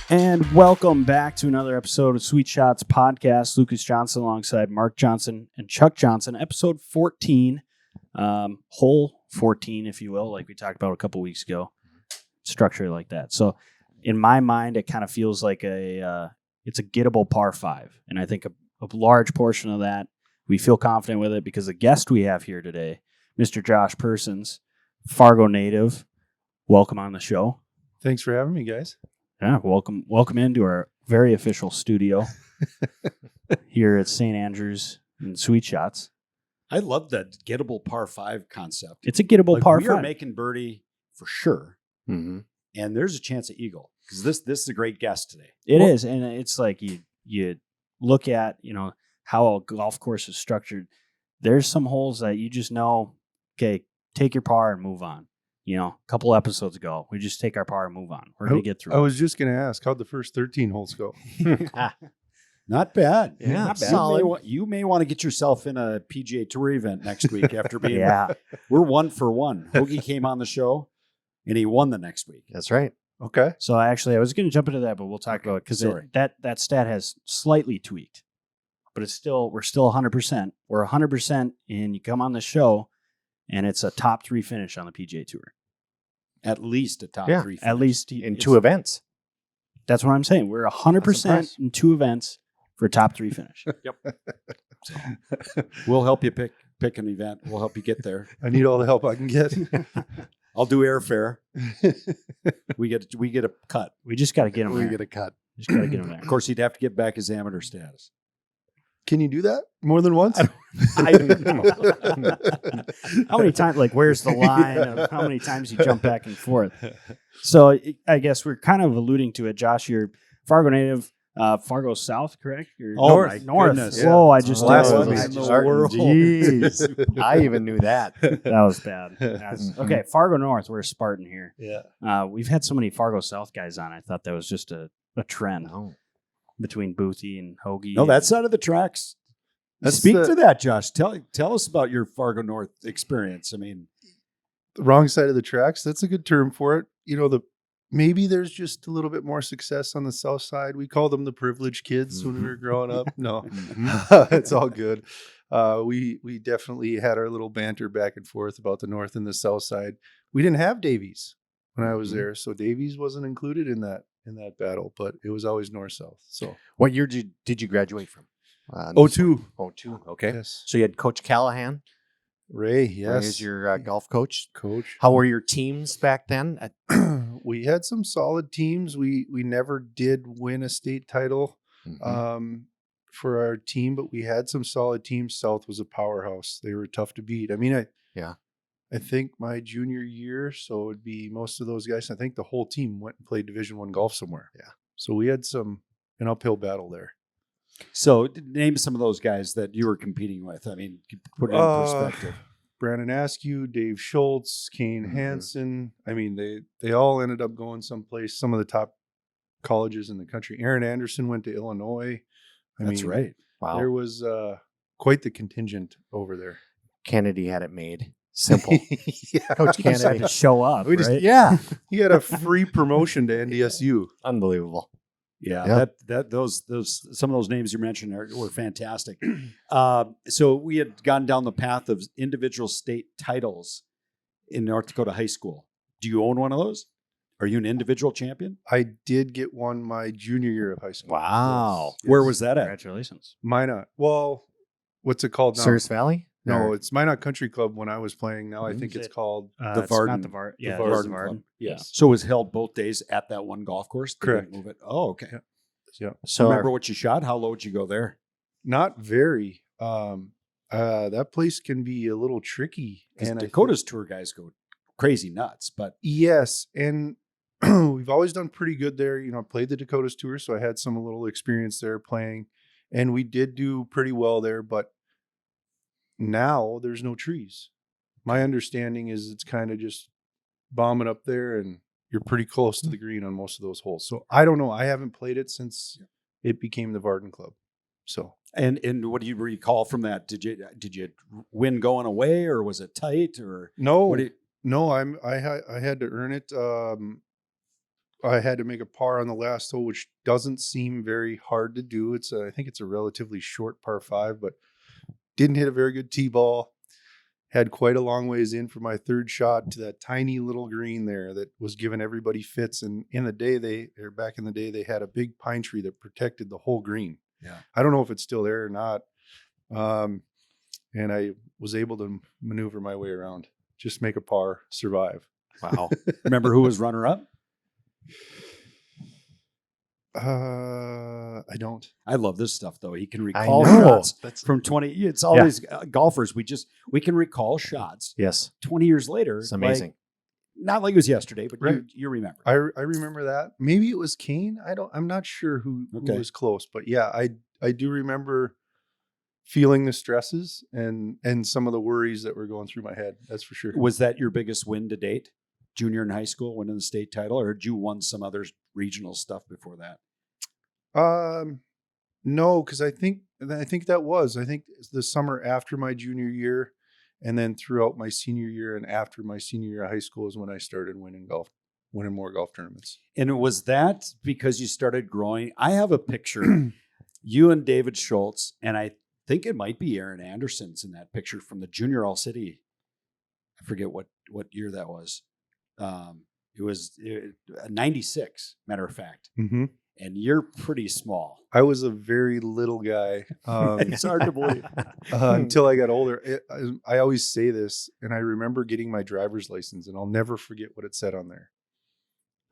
And welcome back to another episode of Sweet Shots Podcast. Lucas Johnson alongside Mark Johnson and Chuck Johnson. Episode 14, hole 14, if you will, like we talked about a couple weeks ago. Structure like that. So in my mind, it kind of feels like it's a gettable par 5. And I think a large portion of that, we feel confident with it because the guest we have here today, Mr. Josh Persons, Fargo native. Welcome on the show. Thanks for having me, guys. Yeah, welcome into our very official studio here at St. Andrews in Sweet Shots. I love that gettable par 5 concept. It's a gettable par 5. We are making birdie for sure, Mm-hmm. and there's a chance of eagle because this is a great guest today. It is, and it's like you look at how a golf course is structured. There's some holes that you just know, okay, take your par and move on. A couple episodes ago, we just take our par and move on. We're going to get through. I was just going to ask, how'd the first 13 holes go? Not bad. Yeah, not bad. You may want to get yourself in a PGA Tour event next week after being. Yeah, we're 1 for 1. Hoagie came on the show, and he won the next week. That's right. Okay. So I was going to jump into that, but we'll talk about it because that stat has slightly tweaked, but we're still 100%. We're 100%, and you come on the show, and it's a top 3 finish on the PGA Tour. At least a top 3 finish. At least In 2 events. That's what I'm saying. We're 100% in 2 events for a top 3 finish. Yep. So, we'll help you pick an event. We'll help you get there. I need all the help I can get. I'll do airfare. We get a cut. We just got to get him there. We get a cut. Just got to get him there. Of course, he'd have to get back his amateur status. Can you do that more than once? I don't know. How many times, where's the line of how many times you jump back and forth? So I guess we're kind of alluding to it. Josh, you're Fargo native, Fargo South, correct? North. North. Goodness. Whoa, I just Last did one it. in the world. Jeez. I even knew that. That was bad. Okay, Fargo North, we're Spartan here. Yeah. We've had so many Fargo South guys on. I thought that was just a trend No. between Boothie and Hoagie. No, that side of the tracks. Speak to that, Josh. Tell us about your Fargo North experience. I mean, The wrong side of the tracks. That's a good term for it. Maybe there's just a little bit more success on the south side. We called them the privileged kids when we were growing up. No, it's all good. We definitely had our little banter back and forth about the north and the south side. We didn't have Davies when I was there, so Davies wasn't included in that battle, but it was always north south. So What year did you graduate from? 02. 02. Okay. Yes. So you had Coach Callahan. Ray, yes. Ray is your golf coach. Coach. How were your teams back then? We had some solid teams. We never did win a state title for our team, but we had some solid teams. South was a powerhouse. They were tough to beat. I mean, I think my junior year, so it would be most of those guys. I think the whole team went and played Division I golf somewhere. Yeah. So we had an uphill battle there. so name some of those guys that you were competing with. I mean, put it in perspective. Brandon Askew, Dave Schultz, Kane Hansen. I mean, they all ended up going someplace, some of the top colleges in the country. Aaron Anderson went to Illinois. That's right. Wow. There was quite the contingent over there. Kennedy had it made. Simple. Yeah. Coach You just had Kennedy. to show up, right? Yeah. He had a free promotion to NDSU. Unbelievable. Yeah, those some of those names you mentioned were fantastic. So we had gone down the path of individual state titles in North Dakota high school. Do you own one of those? Are you an individual champion? I did get one my junior year of high school. Wow. Yes. Where was that at? Congratulations. Minot. Well, what's it called now? Surrey Valley? No, it's Minot Country Club when I was playing. Now I think Is it's it- called The It's not Varden. the Varden. the Yeah, Varden it is the Club. Varden. Yes. So it was held both days at that one golf course? They didn't Correct. Move it. Oh, okay. Yeah. So Remember what you shot? How low did you go there? Not very. That place can be a little tricky. Because And I Dakota's tour guys go crazy nuts, but Yes, and we've always done pretty good there. I played the Dakotas tour, so I had some little experience there playing, and we did do pretty well there. But now there's no trees. My understanding is it's kind of just bombing up there, and you're pretty close to the green on most of those holes. So I don't know. I haven't played it since it became the Varden Club. So and what do you recall from that? Did you win going away, or was it tight, or no, what do you, no. I had to earn it. I had to make a par on the last hole, which doesn't seem very hard to do. I think it's a relatively short par 5, but didn't hit a very good tee ball. Had quite a long ways in for my third shot to that tiny little green there that was giving everybody fits. And back in the day, they had a big pine tree that protected the whole green. Yeah. I don't know if it's still there or not. And I was able to maneuver my way around, just make a par, survive. Wow. Remember who was runner up? I don't. I love this stuff though. He can I recall know. shots from 20. It's always golfers. We can recall shots Yes. 20 years later. It's amazing. Not like it was yesterday, but Right. you remember. I remember that. Maybe it was Kane. I'm not sure who was close, but yeah, I do remember feeling the stresses and some of the worries that were going through my head. That's for sure. Was that your biggest win to date? Junior in high school, winning the state title, or had you won some other regional stuff before that? No, because I think the summer after my junior year, and then throughout my senior year and after my senior year of high school is when I started winning more golf tournaments. And was that because you started growing? I have a picture, you and David Schultz, and I think it might be Aaron Anderson's in that picture from the Junior All City. I forget what year that was. It was 96, matter of fact. Mm-hmm. And you're pretty small. I was a very little guy. It's hard to believe. Until I got older. I always say this, and I remember getting my driver's license, and I'll never forget what it said on there.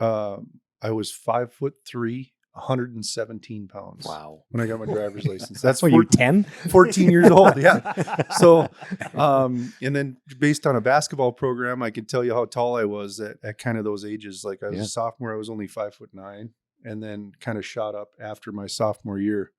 I was 5'3", 117 pounds. Wow. When I got my driver's license. That's Were you 10? 14 years old. Yeah. So, and then based on a basketball program, I could tell you how tall I was at kind of those ages. Like I was a sophomore, I was only 5'9", and then kind of shot up after my sophomore year.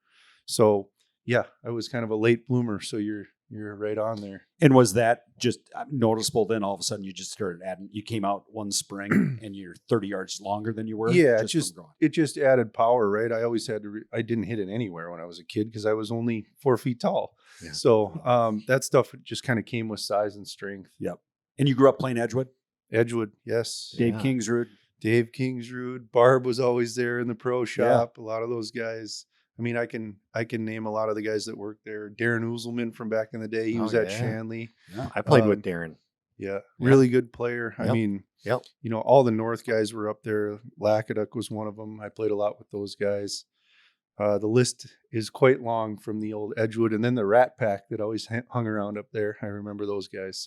So yeah, I was kind of a late bloomer. So you're right on there. And was that just noticeable then all of a sudden you just started adding, you came out one spring and you're 30 yards longer than you were? Yeah, it just added power, right? I always had to, I didn't hit it anywhere when I was a kid because I was only 4 feet tall. Yeah. So that stuff just kind of came with size and strength. Yep. And you grew up playing Edgewood? Edgewood, yes. Dave Kingsrud. Dave Kingsrud. Barb was always there in the pro shop. Yeah. A lot of those guys. I mean, I can name a lot of the guys that worked there. Darren Uzelman from back in the day. He was at Shanley. Yeah. I played with Darren. Yeah. Really good player. Yep. I mean, all the North guys were up there. Lackaduk was one of them. I played a lot with those guys. The list is quite long from the old Edgewood, and then the Rat Pack that always hung around up there. I remember those guys.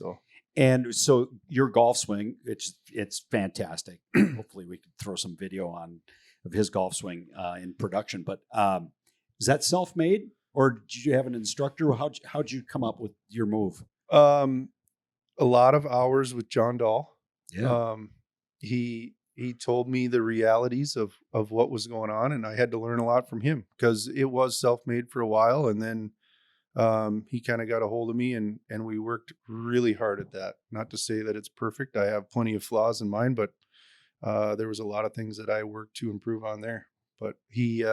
And so your golf swing, it's fantastic. Hopefully we can throw some video on of his golf swing in production. But is that self-made, or did you have an instructor? How'd you come up with your move? A lot of hours with John Dahl. Yeah. He told me the realities of what was going on, and I had to learn a lot from him because it was self-made for a while, and then he kind of got a hold of me, and we worked really hard at that. Not to say that it's perfect. I have plenty of flaws in mine, but there was a lot of things that I worked to improve on there. But he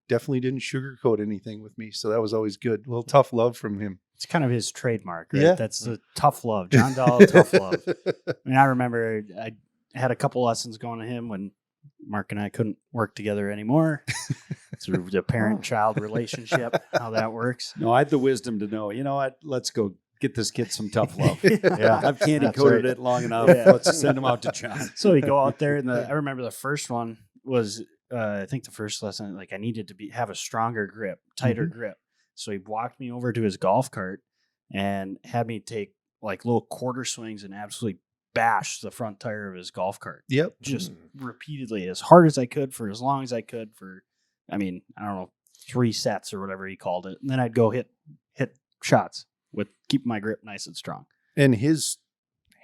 definitely didn't sugarcoat anything with me, so that was always good. A little tough love from him. It's kind of his trademark, right? Yeah. That's a tough love. John Dahl, tough love. I mean, I remember I had a couple lessons going to him when Mark and I couldn't work together anymore. Through the parent-child relationship, how that works. No, I had the wisdom to know, you know what, let's go get this kid some tough love. Yeah, I've candy-coated it long enough. Yeah. Let's send him out to John. So we go out there, and I remember the first one was, I think the first lesson, like I needed to have a stronger grip, tighter grip. So he walked me over to his golf cart and had me take like little quarter swings and absolutely bash the front tire of his golf cart. Yep. Just repeatedly, as hard as I could for as long as I could for, I mean, I don't know, 3 sets or whatever he called it. And then I'd go hit shots with keeping my grip nice and strong. And his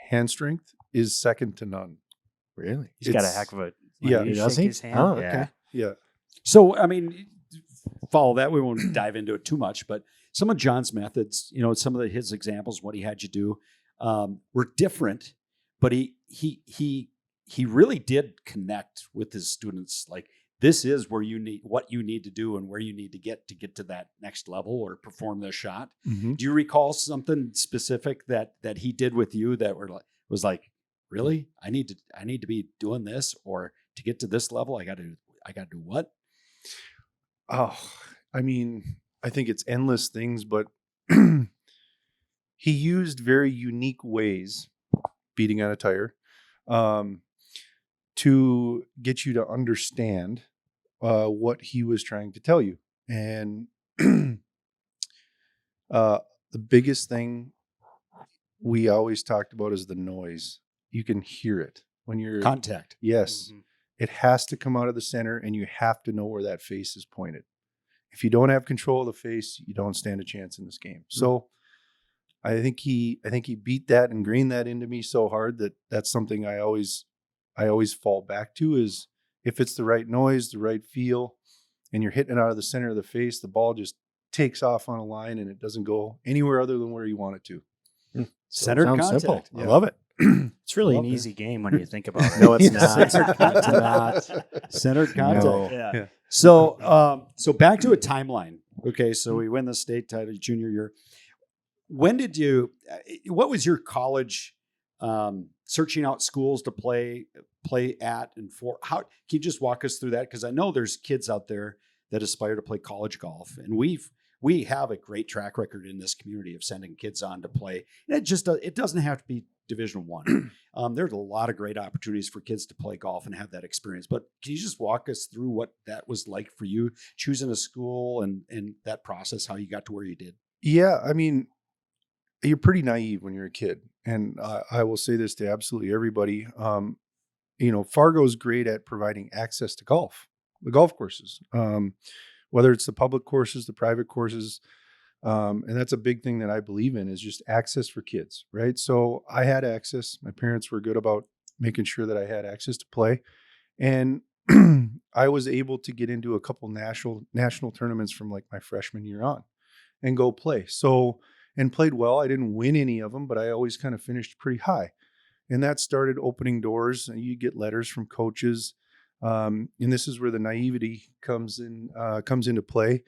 hand strength is second to none. Really? He's got a heck of a, does he? His hand. Oh, okay. Yeah. So, I mean, follow that. We won't dive into it too much, but some of John's methods, you know, some of his examples, what he had you do, were different, but he really did connect with his students. Like, this is where what you need to do and where you need to get to that next level or perform the shot. Mm-hmm. Do you recall something specific that he did with you that was like, really? I need to be doing this? Or to get to this level, I got to do what? Oh, I mean, I think it's endless things, but he used very unique ways, beating on a tire, to get you to understand what he was trying to tell you. And the biggest thing we always talked about is the noise. You can hear it when you're Contact. Yes. Mhm. It has to come out of the center, and you have to know where that face is pointed. If you don't have control of the face, you don't stand a chance in this game. So I think he beat that and ingrained that into me so hard that that's something I always fall back to, is if it's the right noise, the right feel, and you're hitting it out of the center of the face, the ball just takes off on a line and it doesn't go anywhere other than where you want it to. Centered Sounds contact. simple. Yeah. I love it. It's really Love an it. easy game when you think about it. No, it's Yes. not. Centered contact. It's not. Centered contact. No. Yeah. So back to a timeline. Okay, so we win the state title junior year. When did you? What was your college searching out schools to play at and for? How can you just walk us through that? Because I know there's kids out there that aspire to play college golf, and we have a great track record in this community of sending kids on to play. And it doesn't have to be Division I. There's a lot of great opportunities for kids to play golf and have that experience. But can you just walk us through what that was like for you, choosing a school and that process, how you got to where you did? Yeah, I mean, you're pretty naive when you're a kid, and I will say this to absolutely everybody. Fargo's great at providing access to the golf courses, whether it's the public courses, the private courses. And that's a big thing that I believe in, is just access for kids, right? So I had access. My parents were good about making sure that I had access to play. And I was able to get into a couple national tournaments from like my freshman year on and go play. So, and played well. I didn't win any of them, but I always kind of finished pretty high. And that started opening doors. And you get letters from coaches. And this is where the naivety comes into play.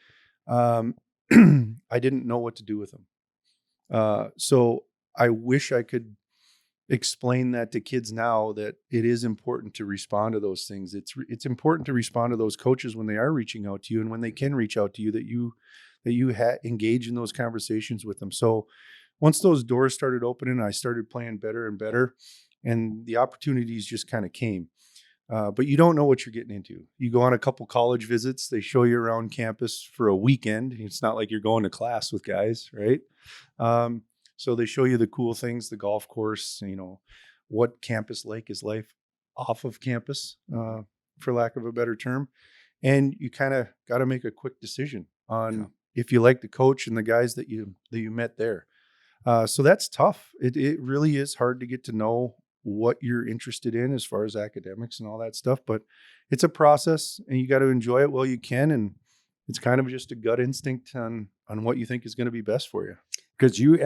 I didn't know what to do with them. So I wish I could explain that to kids now, that it is important to respond to those things. It's important to respond to those coaches when they are reaching out to you, and when they can reach out to you, that you engage in those conversations with them. So once those doors started opening, I started playing better and better, and the opportunities just kind of came. But you don't know what you're getting into. You go on a couple college visits. They show you around campus for a weekend. It's not like you're going to class with guys, right? So they show you the cool things, the golf course, what campus like is life off of campus, for lack of a better term. And you kind of got to make a quick decision on if you like the coach and the guys that you met there. So that's tough. It really is hard to get to know what you're interested in as far as academics and all that stuff, but it's a process and you got to enjoy it while you can. And it's kind of just a gut instinct on what you think is going to be best for you. Because you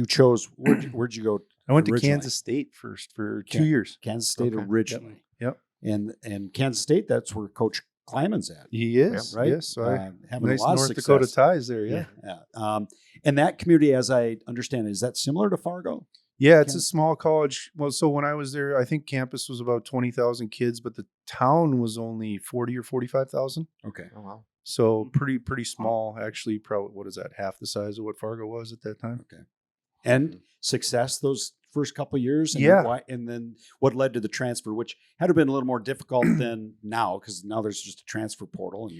chose, where'd you go? I went to originally? Kansas State first for 2 years. Kansas State Okay. originally. Yep. And Kansas State, that's where Coach Kleiman's at. He is, right? yes. So Having nice a lot North of Dakota success. ties there, yeah. Yeah. And that community, as I understand it, is that similar to Fargo? Yeah, it's a small college. Well, so when I was there, I think campus was about 20,000 kids, but the town was only 40 or 45,000. Okay. Oh, wow. So pretty small, actually. Probably, what is that? Half the size of what Fargo was at that time. Okay. And success those first couple of years. And Yeah. and then what led to the transfer, which had to been a little more difficult than now, because now there's just a transfer portal.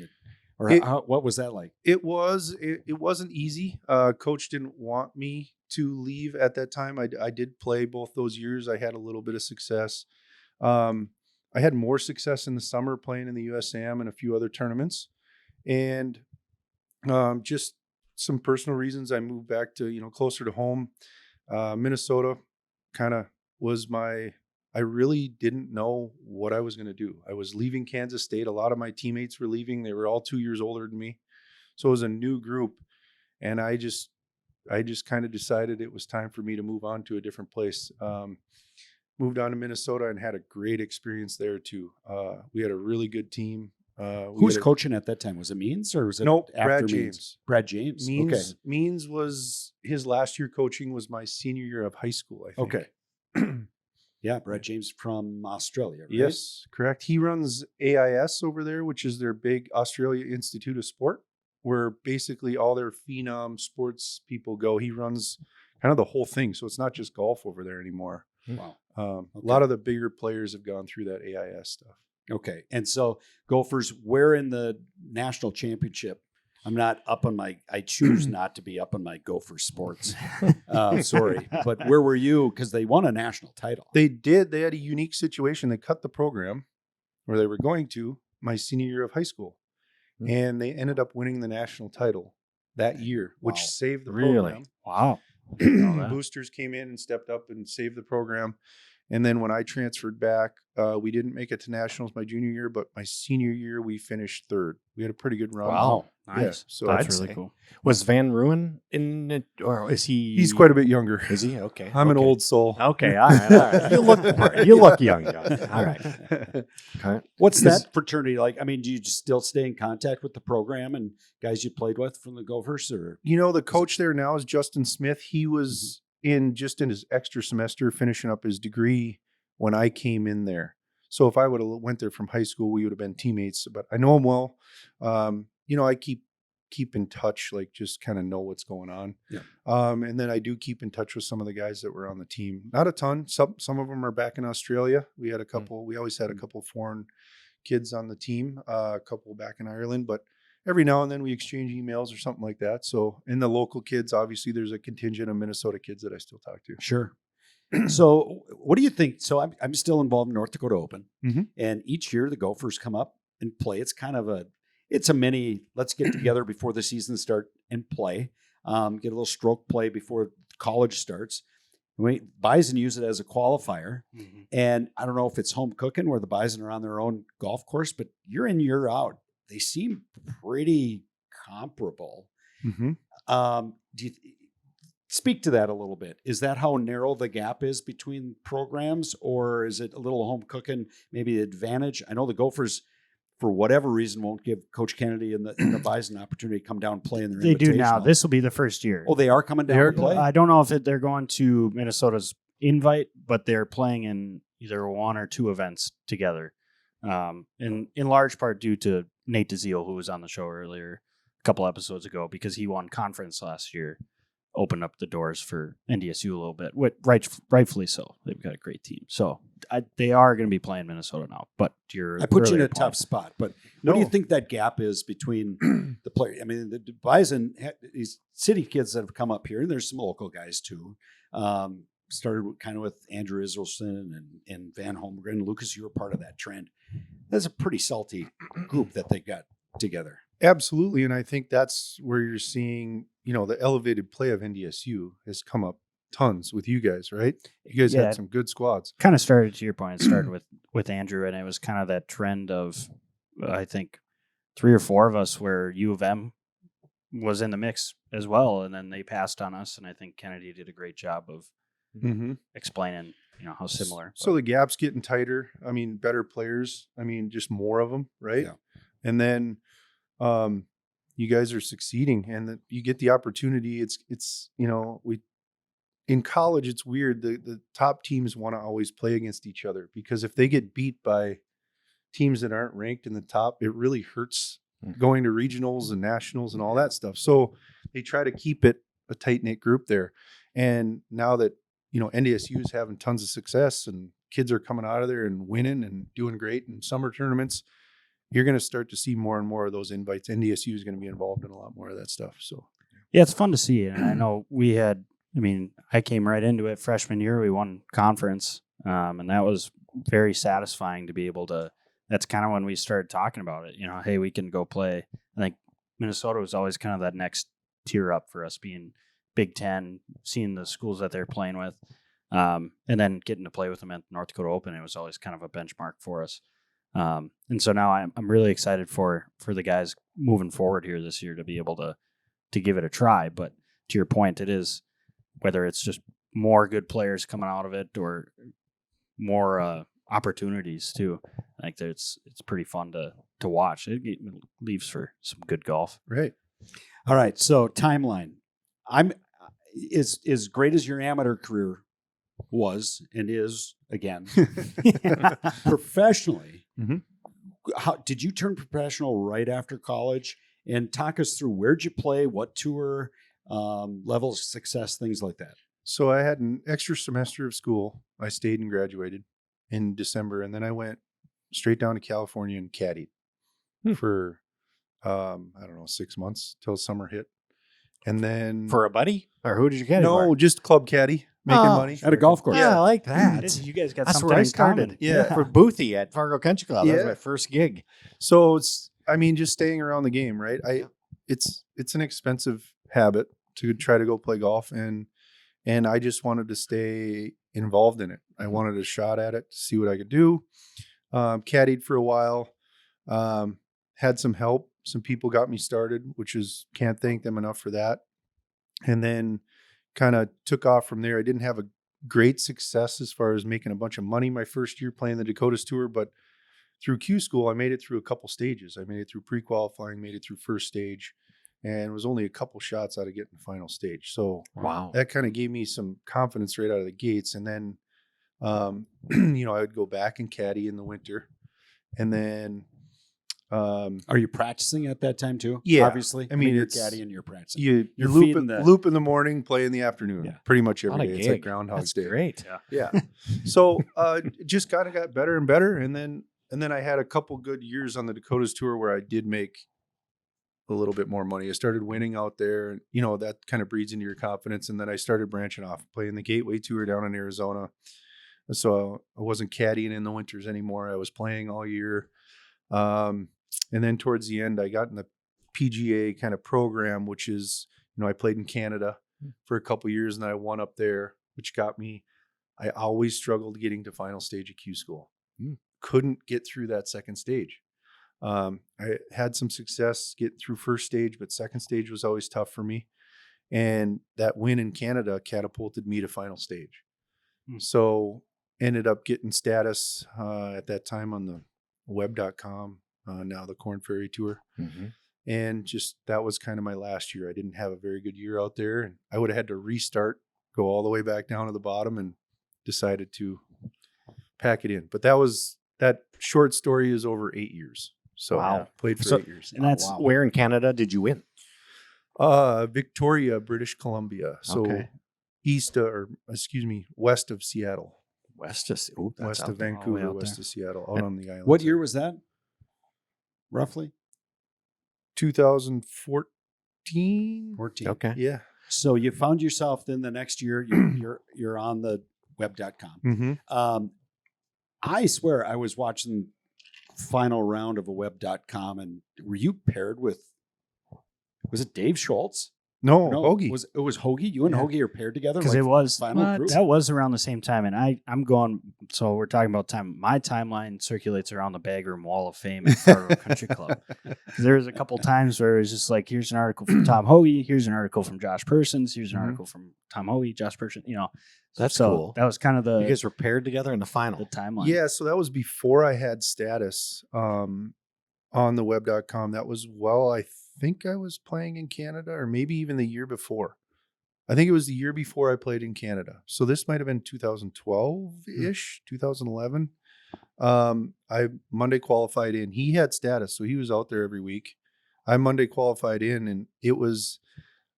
And what was that like? It wasn't easy. Coach didn't want me to leave at that time. I did play both those years. I had a little bit of success. I had more success in the summer playing in the USAM and a few other tournaments. And just some personal reasons, I moved back to, closer to home. Minnesota kind of was I really didn't know what I was going to do. I was leaving Kansas State. A lot of my teammates were leaving. They were all 2 years older than me. So it was a new group. And I just kind of decided it was time for me to move on to a different place. Moved on to Minnesota and had a great experience there too. We had a really good team. Who was coaching at that time? Was it Means or was it Nope, after Brad Means? James. Brad James. Means was his last year coaching was my senior year of high school, I think. Okay. Yeah, Brett James from Australia, right? Yes, correct. He runs AIS over there, which is their big Australia Institute of Sport, where basically all their phenom sports people go. He runs kind of the whole thing. So it's not just golf over there anymore. Wow. A lot of the bigger players have gone through that AIS stuff. Okay. And so Gophers, where in the national championship? I'm not up on I choose not to be up on my Gopher sports. Sorry. But where were you? Because they won a national title. They did. They had a unique situation. They cut the program, or they were going to, my senior year of high school. And they ended up winning the national title that year, which saved the program. Wow. Boosters came in and stepped up and saved the program. And then when I transferred back, we didn't make it to nationals my junior year, but my senior year, we finished third. We had a pretty good run. Wow. Yeah, Nice. so That's really cool. Was Van Ruin in it, or is he? He's quite a bit younger. Is he? Okay. I'm an old soul. Okay. All right. All right. You look young, John. All right. Okay. What's that fraternity like? I mean, do you still stay in contact with the program and guys you played with from the Gophers? Or The coach there now is Justin Smith. He was in his extra semester finishing up his degree when I came in there. So if I would have went there from high school, we would have been teammates. But I know him well. I keep in touch, like just kind of know what's going on. Yeah. And then I do keep in touch with some of the guys that were on the team. Not a ton. Some of them are back in Australia. We had a couple. We always had a couple foreign kids on the team. A couple back in Ireland, but every now and then we exchange emails or something like that. So in the local kids, obviously there's a contingent of Minnesota kids that I still talk to. Sure. So what do you think? So I'm still involved in North Dakota Open, Mhm. and each year the Gophers come up and play. It's kind of it's a mini, let's get together before the season start and play, get a little stroke play before college starts. Bison use it as a qualifier. Mm-hmm. And I don't know if it's home cooking where the Bison are on their own golf course, but year in, year out, they seem pretty comparable. Mm-hmm. Do you speak to that a little bit? Is that how narrow the gap is between programs, or is it a little home cooking, maybe the advantage? I know the Gophers, for whatever reason, won't give Coach Kennedy and the Bison an opportunity to come down and play in their They do now. Invitational. This will be the first year. Oh, they are coming down to play? I don't know if they're going to Minnesota's invite, but they're playing in either one or two events together. In large part due to Nate DeZiel, who was on the show earlier, a couple episodes ago, because he won conference last year, opened up the doors for NDSU a little bit. Rightfully so. They've got a great team. So they are going to be playing Minnesota now. But I put you in a tough spot. But what do you think that gap is between the players? I mean, the Bison, these city kids that have come up here, and there's some local guys too. Started kind of with Andrew Israelson and Van Holmgren. Lucas, you were part of that trend. That's a pretty salty group that they got together. Absolutely. And I think that's where you're seeing, the elevated play of NDSU has come up tons with you guys, right? You guys had some good squads. Kind of started, to your point, it started with Andrew, and it was kind of that trend of, I think, 3 or 4 of us where U of M was in the mix as well, and then they passed on us, and I think Kennedy did a great job of explaining, how similar. So the gap's getting tighter. I mean, better players. I mean, just more of them, right? Yeah. And then you guys are succeeding, and you get the opportunity. It's we in college. It's weird. The top teams want to always play against each other, because if they get beat by teams that aren't ranked in the top, it really hurts going to regionals and nationals and all that stuff. So they try to keep it a tight knit group there. And now that NDSU is having tons of success and kids are coming out of there and winning and doing great in summer tournaments, you're going to start to see more and more of those invites. NDSU is going to be involved in a lot more of that stuff. So, yeah, it's fun to see. And I know I came right into it freshman year. We won conference, and that was very satisfying to be able to. That's kind of when we started talking about it. Hey, we can go play. I think Minnesota was always kind of that next tier up for us, being Big Ten, seeing the schools that they're playing with, and then getting to play with them at North Dakota Open. It was always kind of a benchmark for us. And so now I'm really excited for the guys moving forward here this year to be able to give it a try. But to your point, it is, whether it's just more good players coming out of it or more opportunities too. I think that it's pretty fun to watch. It leaves for some good golf. Right. All right. So timeline. I'm as great as your amateur career was and is again professionally. Mhm. How did you turn professional right after college? And talk us through, where'd you play, what tour, levels of success, things like that. So I had an extra semester of school. I stayed and graduated in December, and then I went straight down to California and caddied for I don't know, 6 months till summer hit. And then For a buddy? Or who did you caddy no, for? just club caddy, making Oh, money At a golf course. Yeah, I like that. You guys got That's something where I in common. started. Yeah. For Boothie at Fargo Country Club. That was Yeah. my first gig. So I mean, just staying around the game, right? It's an expensive habit to try to go play golf, and I just wanted to stay involved in it. I wanted a shot at it to see what I could do. Caddied for a while, had some help. Some people got me started, which is, can't thank them enough for that. And then kind of took off from there. I didn't have a great success as far as making a bunch of money my first year playing the Dakotas Tour, but through Q School, I made it through a couple stages. I made it through pre-qualifying, made it through first stage, and was only a couple shots out of getting the final stage. So Wow. that kind of gave me some confidence right out of the gates. And then, you know, I would go back and caddy in the winter. And then, Are you practicing at that time too? Yeah. Obviously. I mean, you're it's- caddy and you're practicing. you You're loop, feeding the- loop in the morning, play in the afternoon, Yeah. pretty much What every a day. It's like gig. Groundhog That's Day. great. Yeah. So just kind of got better and better. And then I had a couple good years on the Dakotas Tour where I did make a little bit more money. I started winning out there, and you know, that kind of breeds into your confidence. And then I started branching off, playing the Gateway Tour down in Arizona. So I wasn't caddying in the winters anymore. I was playing all year. And then towards the end, I got in the PGA kind of program, which is, you know, I played in Canada for a couple years, and then I won up there, which got me. I always struggled getting to final stage at Q School. Couldn't get through that second stage. I had some success getting through first stage, but second stage was always tough for me. And that win in Canada catapulted me to final stage. So ended up getting status at that time on the web.com, now the Corn Ferry Tour. And just that was kind of my last year. I didn't have a very good year out there, and I would have had to restart, go all the way back down to the bottom, and decided to pack it in. But that short story is over 8 years. So Wow. played for So- 8 years. And that's Where in Canada did you win? Victoria, British Columbia. So Okay. west of Seattle, West of west of all the way Vancouver, out west there. of Seattle, out on the island. What year was that? Roughly 2014. 14. Okay. Yeah. So you found yourself then the next year you're on the web.com. Mm-hmm. I swear I was watching final round of a web.com, and were you paired with, was it Dave Schultz? No, No, Hoagie. it was Hoagie? You and Yeah. Hoagie are paired together? because like it was final group? that was around the same time, and I'm going. So we're talking about time. My timeline circulates around the Bagroom Wall of Fame at Fargo Country Club. 'Cause there was a couple times where it was just like, here's an article from Tom Hoagie, here's an article from Josh Persons, here's an Mhm. article from Tom Hoagie, Josh Persons. You know, That's so cool. that was kind of You the guys were paired together in the final. timeline. Yeah, so that was before I had status on the web.com. That was, I think I was playing in Canada, or maybe even the year before. I think it was the year before I played in Canada. So this might have been 2012-ish, 2011. I Monday qualified in. He had status, so he was out there every week. I Monday qualified in, and it was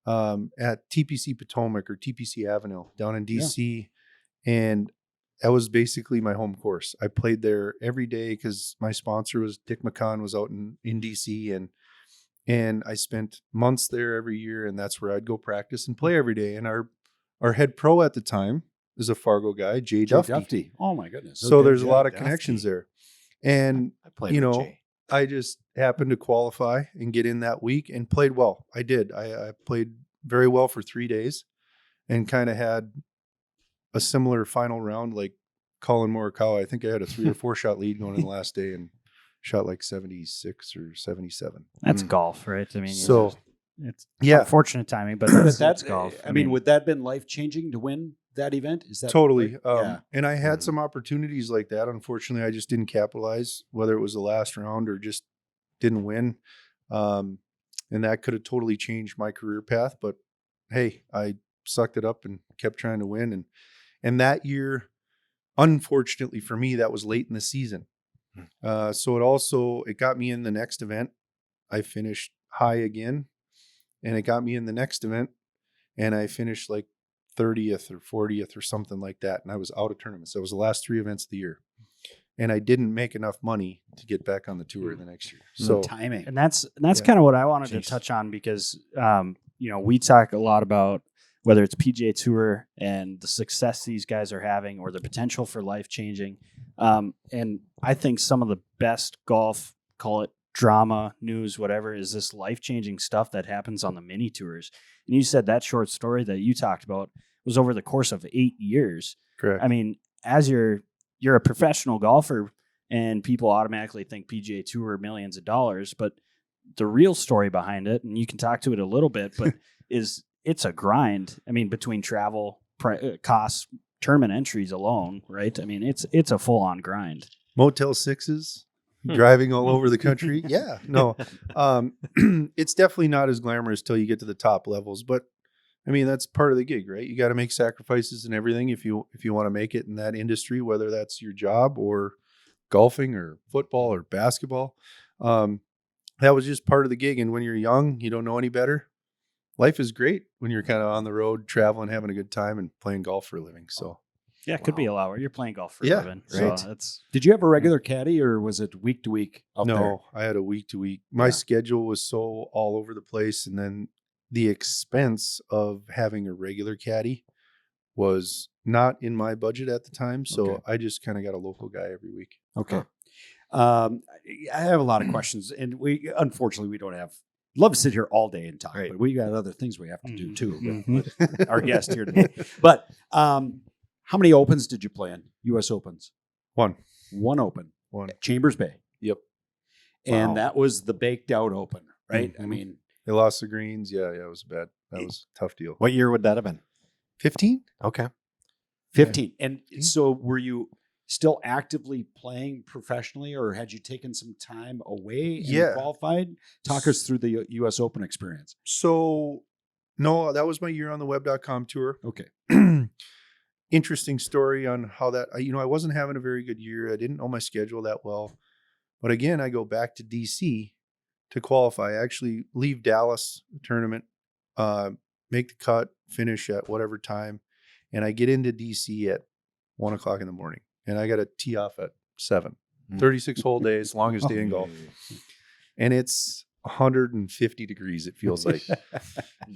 at TPC Potomac or TPC Avenue down in DC. And that was basically my home course. I played there every day because my sponsor was Dick McCon, was out in DC, and I spent months there every year, and that's where I'd go practice and play every day. And our head pro at the time is a Fargo guy, Jay Duffy. Oh my goodness. So Okay, there's a Jay lot of Duffy. connections there. And I played you with know, Jay. I just happened to qualify and get in that week and played well. I did. I played very well for 3 days and kind of had a similar final round like Colin Morikawa. I think I had a 3 or 4 shot lead going in the last day and shot like 76 or 77. That's golf, right? I mean, So it's yeah, unfortunate timing, but But that's that's golf. I mean, would that have been life changing to win that event? Is that totally. like- yeah. And I had some opportunities like that. Unfortunately, I just didn't capitalize, whether it was the last round or just didn't win. And that could have totally changed my career path. But hey, I sucked it up and kept trying to win. And that year, unfortunately for me, that was late in the season. So it got me in the next event. I finished high again, and it got me in the next event, and I finished like 30th or 40th or something like that. And I was out of tournaments. That was the last 3 events of the year. And I didn't make enough money to get back on the tour the next year. So timing. And that's kind of what I wanted to touch on because, we talk a lot about whether it's PGA Tour and the success these guys are having or the potential for life-changing. And I think some of the best golf, call it drama, news, whatever, is this life-changing stuff that happens on the mini tours. And you said that short story that you talked about was over the course of 8 years. correct. I mean, as you're a professional golfer and people automatically think PGA Tour millions of dollars, but the real story behind it, and you can talk to it a little bit, but it's a grind. I mean, between travel costs, tournament entries alone, right? I mean, it's a full on grind. Motel 6s, driving all over the country. Yeah, no, it's definitely not as glamorous till you get to the top levels, but I mean, that's part of the gig, right? You got to make sacrifices and everything if you want to make it in that industry, whether that's your job or golfing or football or basketball. That was just part of the gig. And when you're young, you don't know any better. Life is great when you're kind of on the road, traveling, having a good time, and playing golf for a living. So yeah, it could be a lot where you're playing golf for a Yeah, living. right. So that's Did you have a regular caddy or was it week to week up there? no, I had a week to week. My schedule was so all over the place. And then the expense of having a regular caddy was not in my budget at the time. So Okay. I just kind of got a local guy every week. Okay. I have a lot of questions, and unfortunately we don't have. Love to sit here all day and talk, Right. but we got other things we have to do too. Mhm. With our guest here today. But how many opens did you play in? U.S. Opens. One. Open. One. Chambers Bay. Yep. And Wow. that was the baked out open, right? I Mhm. mean, They lost the greens. Yeah, it was bad. That was a tough deal. What year would that have been? 15? Okay. 15. And so were you still actively playing professionally, or had you taken some time away and Yeah. qualified? Talk us through the U.S. Open experience. So, no, that was my year on the web.com tour. Okay. Interesting story on how that, I wasn't having a very good year. I didn't know my schedule that well. But again, I go back to DC to qualify. I actually leave Dallas tournament, make the cut, finish at whatever time. And I get into DC at 1 o'clock in the morning. And I got to tee off at 7. 36 whole days, longest day in golf. And it's 150 degrees, it feels like.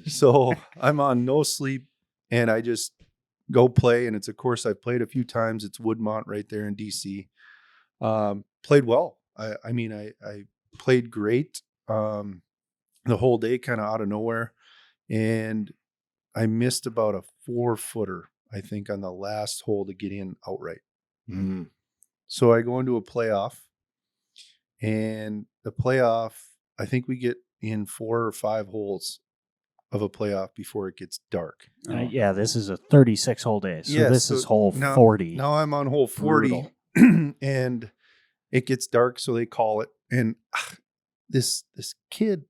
So I'm on no sleep, and I just go play. And it's a course I've played a few times. It's Woodmont right there in DC. Played well. I mean, I played great the whole day, kind of out of nowhere. And I missed about a 4-footer, I think, on the last hole to get in outright. So I go into a playoff, and the playoff, I think we get in 4 or 5 holes of a playoff before it gets dark. yeah, this is a 36 hole day. So Yeah, this so is hole now- 40. Now I'm on hole 40 and it gets dark. So they call it. And this kid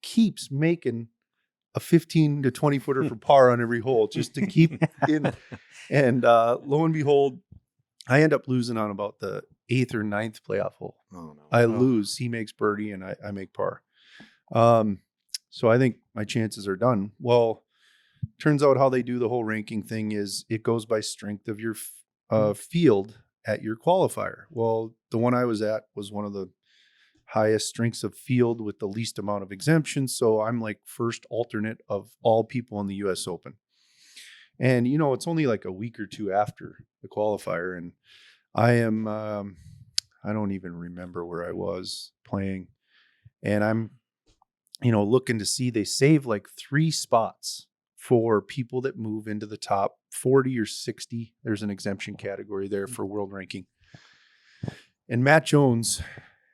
keeps making a 15 to 20 footer for par on every hole just to keep in. And lo and behold, I end up losing on about the 8th or 9th playoff hole. Oh, no. I lose. He makes birdie and I make par. So I think my chances are done. Well, turns out how they do the whole ranking thing is it goes by strength of your field at your qualifier. Well, the one I was at was one of the highest strengths of field with the least amount of exemptions. So I'm like first alternate of all people in the US Open. And, it's only like a week or two after the qualifier. And I am, I don't even remember where I was playing. And I'm, looking to see, they save like 3 spots for people that move into the top 40 or 60. There's an exemption category there for world ranking. And Matt Jones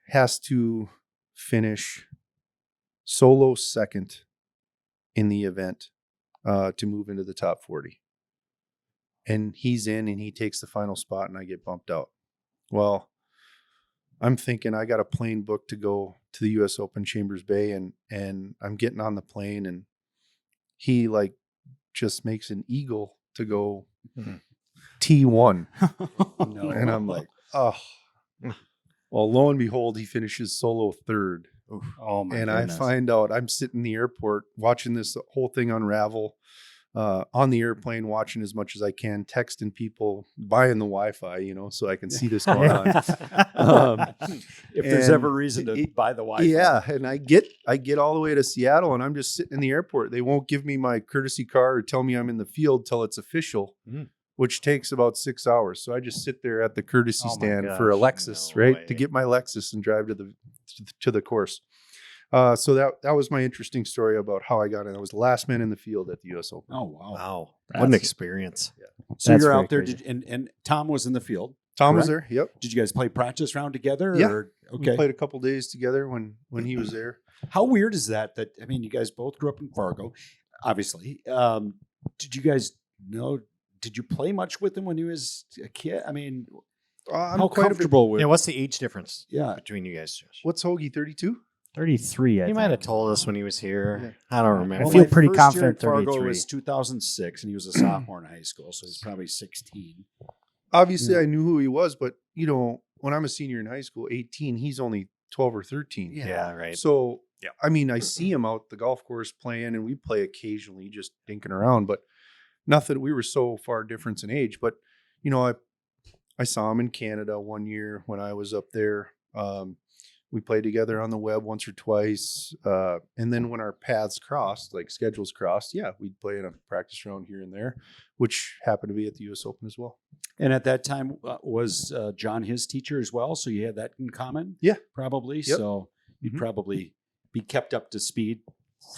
has to finish solo second in the event to move into the top 40. And he's in and he takes the final spot and I get bumped out. Well, I'm thinking I got a plane booked to go to the US Open Chambers Bay and I'm getting on the plane and he like just makes an eagle to go T1. No. And I'm like, oh. Well, lo and behold, he finishes solo third. Oh my And goodness. I find out I'm sitting in the airport watching this whole thing unravel, on the airplane, watching as much as I can, texting people, buying the Wi-Fi, so I can see this going on. If there's and ever reason to buy the Wi-Fi. Yeah, and I get all the way to Seattle, and I'm just sitting in the airport. They won't give me my courtesy car or tell me I'm in the field till it's official, which takes about 6 hours. So I just sit there at the courtesy stand for a Lexus, right, to get my Lexus and drive to the course. So that was my interesting story about how I got in. I was the last man in the field at the U.S. Open. Oh wow! Wow, what an experience! So That's you're very out there, crazy. and Tom was in the field. Tom was correct? there. Yep. Did you guys play practice round together? Yeah. Or, We okay. played a couple days together when he was there. How weird is that? That I mean, you guys both grew up in Fargo, obviously. Did you guys know? Did you play much with him when he was a kid? I mean, I'm how quite a bit. comfortable with? Yeah, what's the age difference Yeah. between you guys, Josh? What's Hoagie, 32? 33. I He think. might have told us when he was here. Yeah. I don't remember. I feel my pretty first year confident at Fargo 33. was 2006, and he was a sophomore in high school, so he's probably 16. Obviously, I knew who he was, but when I'm a senior in high school, 18, he's only 12 or 13. Yeah, right. So, Yeah. I mean, I see him out the golf course playing, and we play occasionally, just dinking around, but nothing. We were so far difference in age. But I saw him in Canada one year when I was up there. We played together on the web once or twice, and then when our paths crossed, like schedules crossed, we'd play in a practice round here and there, which happened to be at the U.S. Open as well. And at that time, was John his teacher as well? So you had that in common? Yeah. Probably. Yep. So you'd Mhm. probably be kept up to speed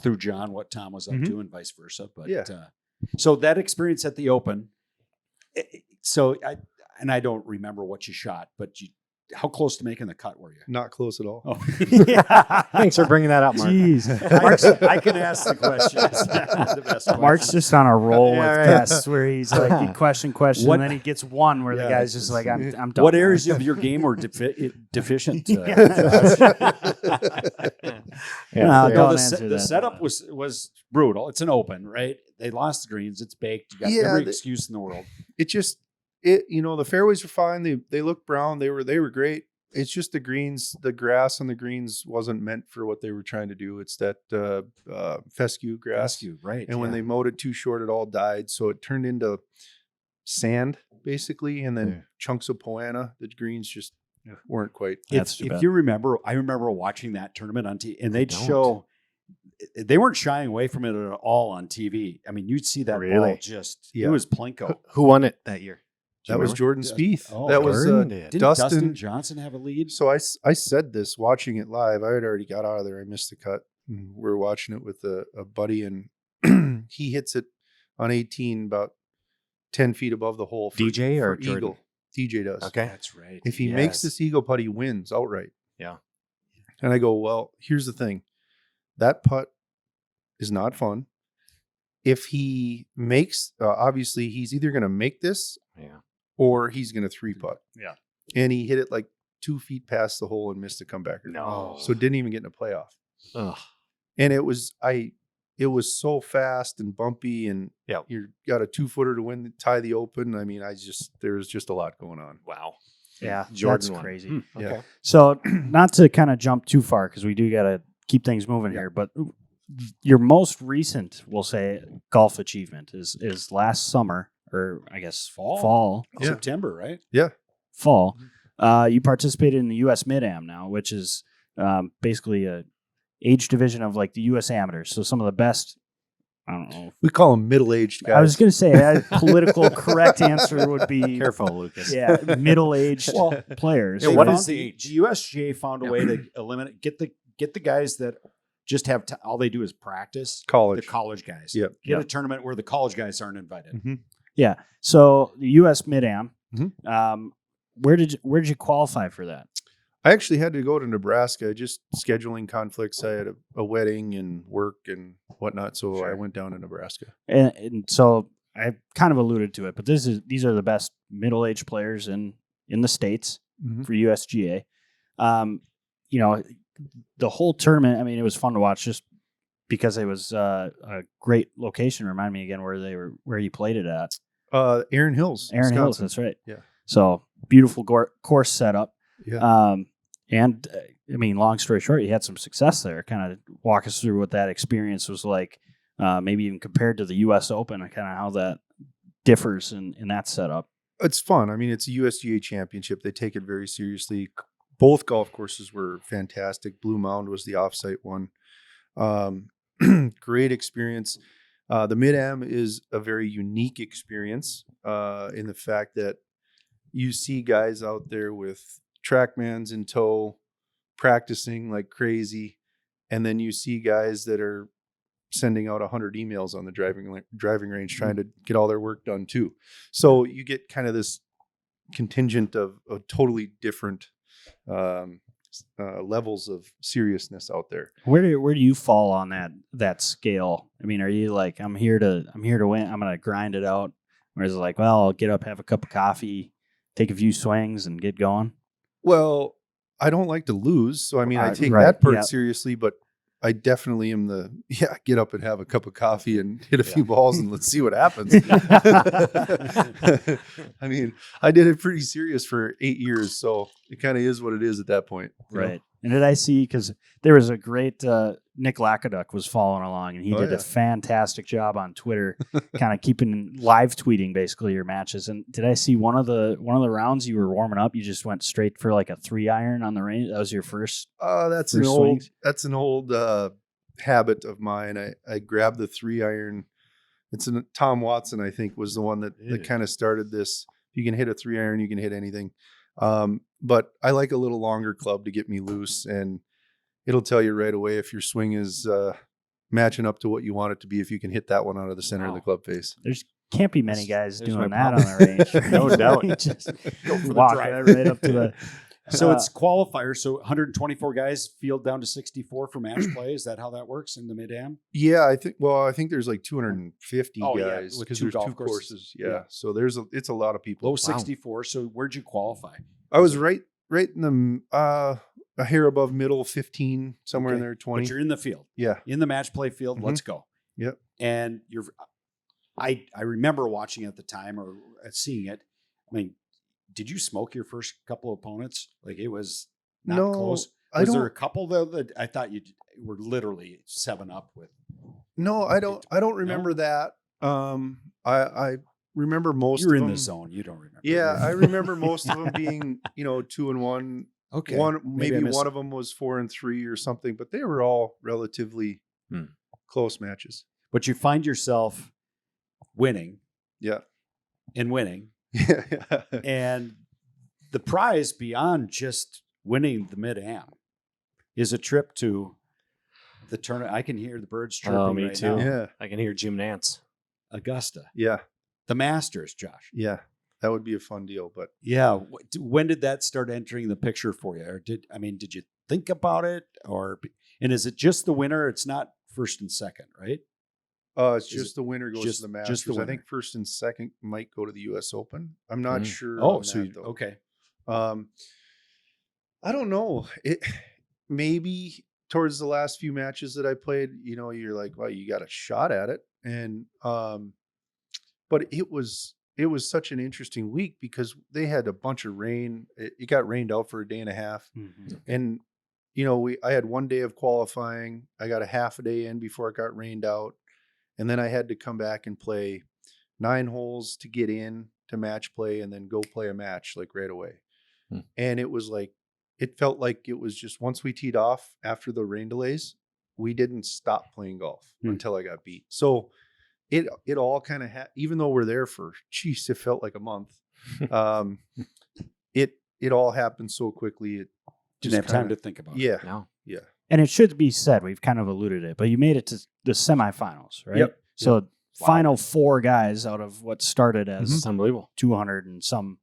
through John, what Tom was up Mhm. to, and vice versa. But Yeah. So that experience at the Open, I don't remember what you shot, but how close to making the cut were you? Not close at all. Oh. Thanks for bringing that up, Mark. Jeez. I can ask the questions. The best Mark's questions. just on a roll Yeah, with right. tests where he's like, he question, What- and then he gets one where the Yeah. guy's just like, I'm done. What areas of your game were deficient? Josh? No, No, don't the answer the that. setup was brutal. It's an Open, right? They lost the greens. It's baked. You got Yeah, every the- excuse in the world. The fairways were fine. They looked brown. They were great. It's just the greens, the grass on the greens wasn't meant for what they were trying to do. It's that fescue grass. Fescue, right? And when they mowed it too short, it all died. So it turned into sand, basically, and then chunks of poana. The greens just weren't quite. That's if you remember, I remember watching that tournament on TV, and they'd don't. show. They weren't shying away from it at all on TV. I mean, you'd see that Really? ball just. Yeah. It was Plinko. Who won it that year? Do you That was remember? Jordan Spieth. Oh, that was Jordan did. Didn't Dustin. Dustin Johnson have a lead? So I said this watching it live. I had already got out of there. I missed the cut. And we were watching it with a buddy, and he hits it on 18 about 10 feet above the hole. DJ or for Jordan? eagle. DJ does. Okay. That's right. If he makes Yes. this eagle putt, he wins outright. Yeah. And I go, well, here's the thing. That putt is not fun. If he makes, obviously, he's either going to make this Yeah. or he's going to 3-putt. Yeah. And he hit it like 2 feet past the hole and missed a comebacker. No. So didn't even get in a playoff. Ugh. And it was so fast and bumpy, and Yep. you got a 2-footer to tie the Open. I mean, there was just a lot going on. Wow. Yeah, Jordan that's won. crazy. Hmm. Yeah. So, not to kind of jump too far because we do got to keep things moving here, but your most recent, we'll say, golf achievement is last summer, or I guess fall. Yeah. September, right? Fall. You participated in the U.S. Mid-Am now, which is basically a age division of like the U.S. Amateurs. So some of the best. I don't know. We call them middle-aged guys. I was going to say a political correct answer would be Careful, Lucas. middle-aged players. They what found is the age? The USGA found a way to eliminate get the guys that just have all they do is practice. college. The college guys. Yep. Get a tournament where the college guys aren't invited. Mm-hmm. Yeah. So the U.S. Mid-Am. Mhm. Where did you qualify for that? I actually had to go to Nebraska, just scheduling conflicts. I had a wedding and work and whatnot, so I went down to Nebraska. And so I kind of alluded to it, but these are the best middle-aged players in the states for USGA. The whole tournament. I mean, it was fun to watch just because it was a great location. Remind me again where you played it at. Aaron Hills. Aaron Hills, Wisconsin. that's right. Yeah. So beautiful course setup. Yeah. And I mean, long story short, you had some success there. Kind of walk us through what that experience was like, maybe even compared to the U.S. Open, and kind of how that differs in that setup. It's fun. I mean, it's a USGA championship. They take it very seriously. Both golf courses were fantastic. Blue Mound was the offsite one. Great experience. The Mid-Am is a very unique experience in the fact that you see guys out there with TrackMans in tow, practicing like crazy, and then you see guys that are sending out 100 emails on the driving range trying to get all their work done too. So you get kind of this contingent of totally different levels of seriousness out there. Where do you fall on that scale? I mean, are you like, I'm here to win, I'm gonna grind it out, or is it like, well, I'll get up, have a cup of coffee, take a few swings, and get going? Well, I don't like to lose, so I mean, I take right, that part yeah. seriously, but I definitely am get up and have a cup of coffee and hit a few balls and let's see what happens. I mean, I did it pretty serious for 8 years, so it kind of is what it is at that point. you know? Right. And did I see, because there was a great Nick Lakaduck was following along, and he did a fantastic job on Twitter, kind of keeping live tweeting basically your matches. And did I see one of the rounds you were warming up, you just went straight for like a 3-iron on the range? That was your first. That's an old habit of mine. I grabbed the 3-iron. It's Tom Watson, I think, was the one that kind of started this. If you can hit a 3-iron, you can hit anything. But I like a little longer club to get me loose, and it'll tell you right away if your swing is matching up to what you want it to be, if you can hit that one out of the center of the club face. There's can't be many guys There's doing my that on the range. No doubt. Just walk right up to the. So it's qualifiers. So 124 guys field down to 64 for match play. Is that how that works in the Mid-Am? Yeah, I think there's like 250 guys with because two there's golf two courses. courses. Yeah. So it's a lot of people. Low 64. So where'd you qualify? I was right in the a hair above middle 15, somewhere in Okay. there 20. But you're in the field. Yeah. In the match play field. Let's go. Yep. And I remember watching at the time or seeing it. I mean, did you smoke your first couple of opponents? Like it was not close. Was there a couple though that I thought you were literally 7-up with? No, I don't remember that. I remember most You're of in them. the zone. You don't remember. Yeah, I remember most of them being, 2-1. Okay. Maybe one of them was 4-3 or something, but they were all relatively close matches. But you find yourself winning. Yeah. And winning. Yeah. And the prize beyond just winning the Mid-Am is a trip to the tournament. I can hear the birds chirping Oh, me right too. now. Yeah. I can hear Jim Nance. Augusta. Yeah. The Masters, Josh. Yeah. That would be a fun deal, but Yeah. When did that start entering the picture for you? Or did you think about it? And is it just the winner? It's not first and second, right? it's just the winner goes just- to the just the Masters. I winner? think first and second might go to the U.S. Open. I'm not sure. Oh, on so that, though. okay. I don't know. It maybe towards the last few matches that I played, you're like, well, you got a shot at it. And but it was such an interesting week because they had a bunch of rain. It got rained out for a day and a half. Mm-hmm. And I had 1 day of qualifying. I got a half a day in before it got rained out. And then I had to come back and play 9 holes to get in to match play and then go play a match like right away. And it was like, it felt like it was just once we teed off after the rain delays, we didn't stop playing golf until I got beat. So it all kind of even though we're there for, it felt like a month. It all happened so quickly. It Didn't have time to think about it. Yeah. No. Yeah. And it should be said, we've kind of alluded it, but you made it to the semifinals, right? Yep. So final 4 guys out of what started as It's unbelievable. 200 and some.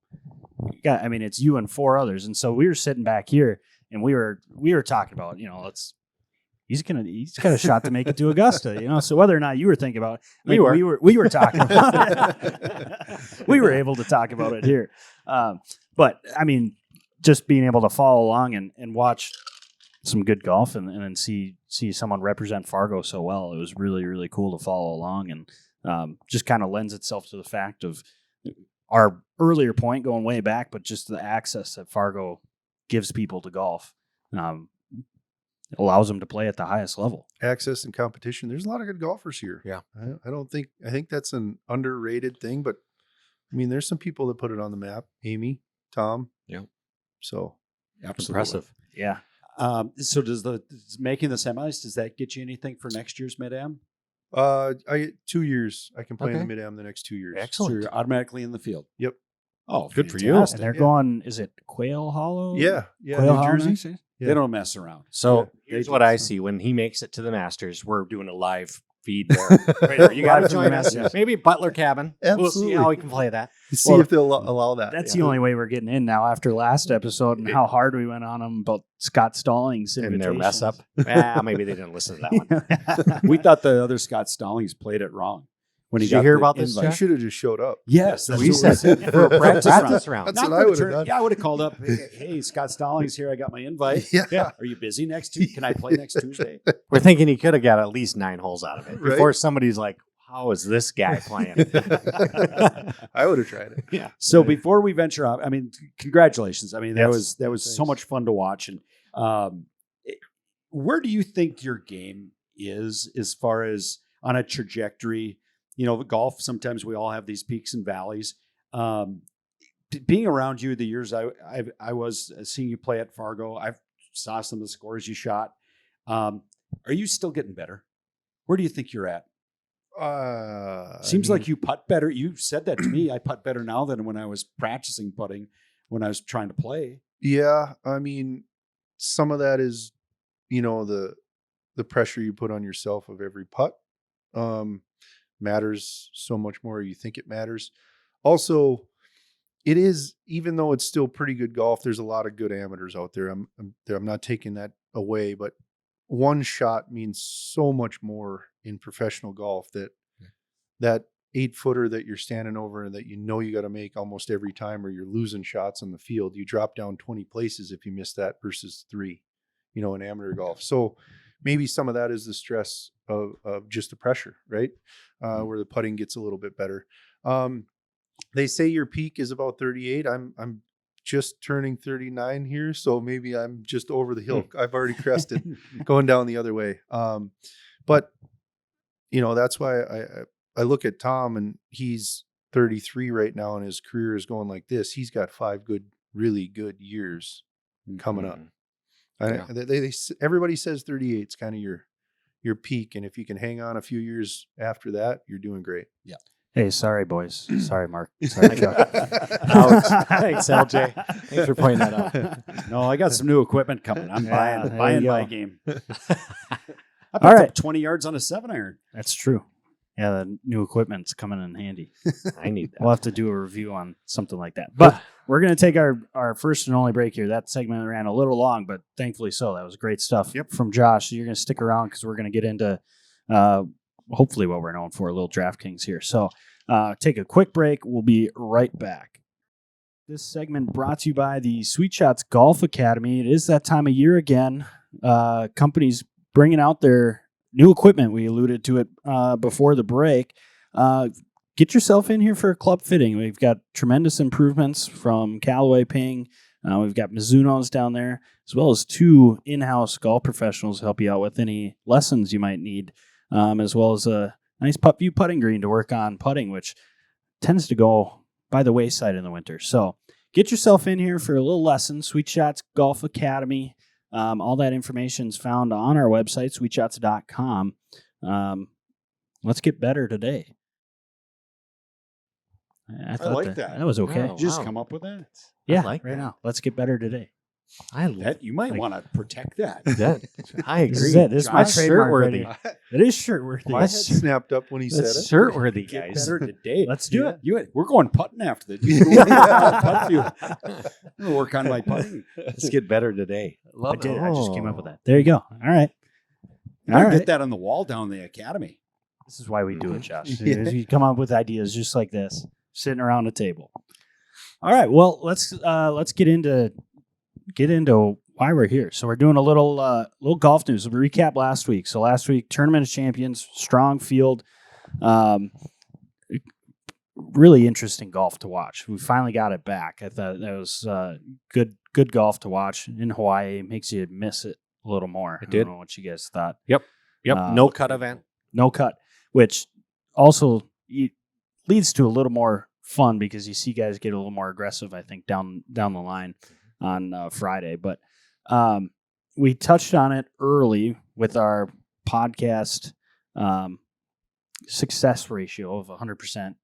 I mean, it's you and 4 others, and so we were sitting back here, and we were talking about, he's got a shot to make it to Augusta, So whether or not you were thinking about it, we were talking about it. We were able to talk about it here, but I mean, just being able to follow along and watch some good golf and then see someone represent Fargo so well, it was really, really cool to follow along. And just kind of lends itself to the fact of our earlier point going way back, but just the access that Fargo gives people to golf. Allows them to play at the highest level. Access and competition. There's a lot of good golfers here. Yeah. I think that's an underrated thing, but I mean, there's some people that put it on the map. Amy, Tom. Yeah. So Absolutely. Impressive. Yeah. So does making the semis, does that get you anything for next year's Mid-Am? I get 2 years. I can play in Okay. the Mid-Am the next 2 years. So Excellent. you're automatically in the field. Yep. Oh, Good for you. fantastic. And they're Yeah. going, is it Quail Hollow? Yeah. Quail New Hollow Jersey. next year? Yeah. They don't mess around. So They here's do. what I see when he makes it to the Masters. We're doing a live feed there. Right there. You got to Live from the join us. Masters. Maybe Butler Cabin. We'll see Absolutely. how we can play that. See Well, if they'll allow that. That's the only way we're getting in now after last episode and how hard we went on them about Scott Stallings' And their mess up. invitations. Maybe they didn't listen to that one. We thought the other Scott Stallings played it wrong. When he Did you got hear the about this, invite. You Jack? should have just showed up. Yes, that's We what we said said. for a practice round. That's Not what for I the would have turn- done. Yeah, I would have called up. Hey, Scott Stallings here. I got my invite. Yeah. Are you busy next Tuesday? Can I play next Tuesday? We're thinking he could have got at least 9 holes out of it Right. before somebody's like, how is this guy playing? I would have tried it. Yeah. So before we venture off, I mean, congratulations. I mean, that Yes. was so Thanks. much fun to watch. And where do you think your game is as far as on a trajectory? You know, golf, sometimes we all have these peaks and valleys. Being around you the years I was seeing you play at Fargo, I saw some of the scores you shot. Are you still getting better? Where do you think you're at? Seems like you putt better. You said that to me. I putt better now than when I was practicing putting when I was trying to play. Yeah, I mean, some of that is, the pressure you put on yourself of every putt matters so much more. You think it matters. Also, it is, even though it's still pretty good golf, there's a lot of good amateurs out there. I'm not taking that away, but one shot means so much more in professional golf that 8-footer that you're standing over and that you got to make almost every time, or you're losing shots on the field. You drop down 20 places if you miss that versus 3, in amateur golf. So maybe some of that is the stress of just the pressure, right? Where the putting gets a little bit better. They say your peak is about 38. I'm just turning 39 here, so maybe I'm just over the hill. I've already crested going down the other way. But that's why I look at Tom, and he's 33 right now, and his career is going like this. He's got 5 really good years coming up. Yeah. Everybody says 38 is kind of your peak, and if you can hang on a few years after that, you're doing great. Yeah. Hey, sorry, boys. Sorry, Mark. Sorry, Chuck. Ouch. Thanks, LJ. Thanks for pointing that out. No, I got some new equipment coming. I'm Yeah, there buying you my go. game. I All picked right. up 20 yards on a 7-iron. That's true. Yeah, the new equipment's coming in handy. I need that. We'll have to do a review on something like that. But we're going to take our first and only break here. That segment ran a little long, but thankfully so. That was great stuff from Josh. So you're going to stick around because we're going to get into hopefully what we're known for, a little DraftKings here. So take a quick break. We'll be right back. This segment brought to you by the Sweet Shots Golf Academy. It is that time of year again. Companies bringing out their new equipment. We alluded to it before the break. Get yourself in here for a club fitting. We've got tremendous improvements from Callaway Ping. We've got Mizuno's down there, as well as 2 in-house golf professionals to help you out with any lessons you might need, as well as a nice putt view putting green to work on putting, which tends to go by the wayside in the winter. So get yourself in here for a little lesson. Sweet Shots Golf Academy. All that information is found on our website, sweetshots.com. Let's get better today. I thought like that. That was okay. Oh, Just wow. come up with that. Yeah, like right that. now. Let's get better today. I love That you might Like- want to protect that. that. I agree. This is it. This is my Josh, trademark shirt-worthy. right here. It is shirt worthy. My head snapped up when he said That's it. shirt-worthy, Get guys. better today. Let's do it. We're going putting after this. I'm going to work on my putting. Let's get better today. I did. I just came up with that. There you go. All right. All right. right. Get that on the wall down in the academy. This is why we do it, Josh. Yeah. You come up with ideas just like this, sitting around a table. All right. Well, let's get into why we're here. So we're doing a little golf news. We'll recap last week. So last week, Tournament of Champions, strong field. really interesting golf to watch. We finally got it back. I thought that was good golf to watch in Hawaii. It makes you miss it a little more. It did. I don't know what you guys thought. Yep. No cut event. No cut, which also leads to a little more fun because you see guys get a little more aggressive, I think, down the line on Friday. But we touched on it early with our podcast success ratio of 100%.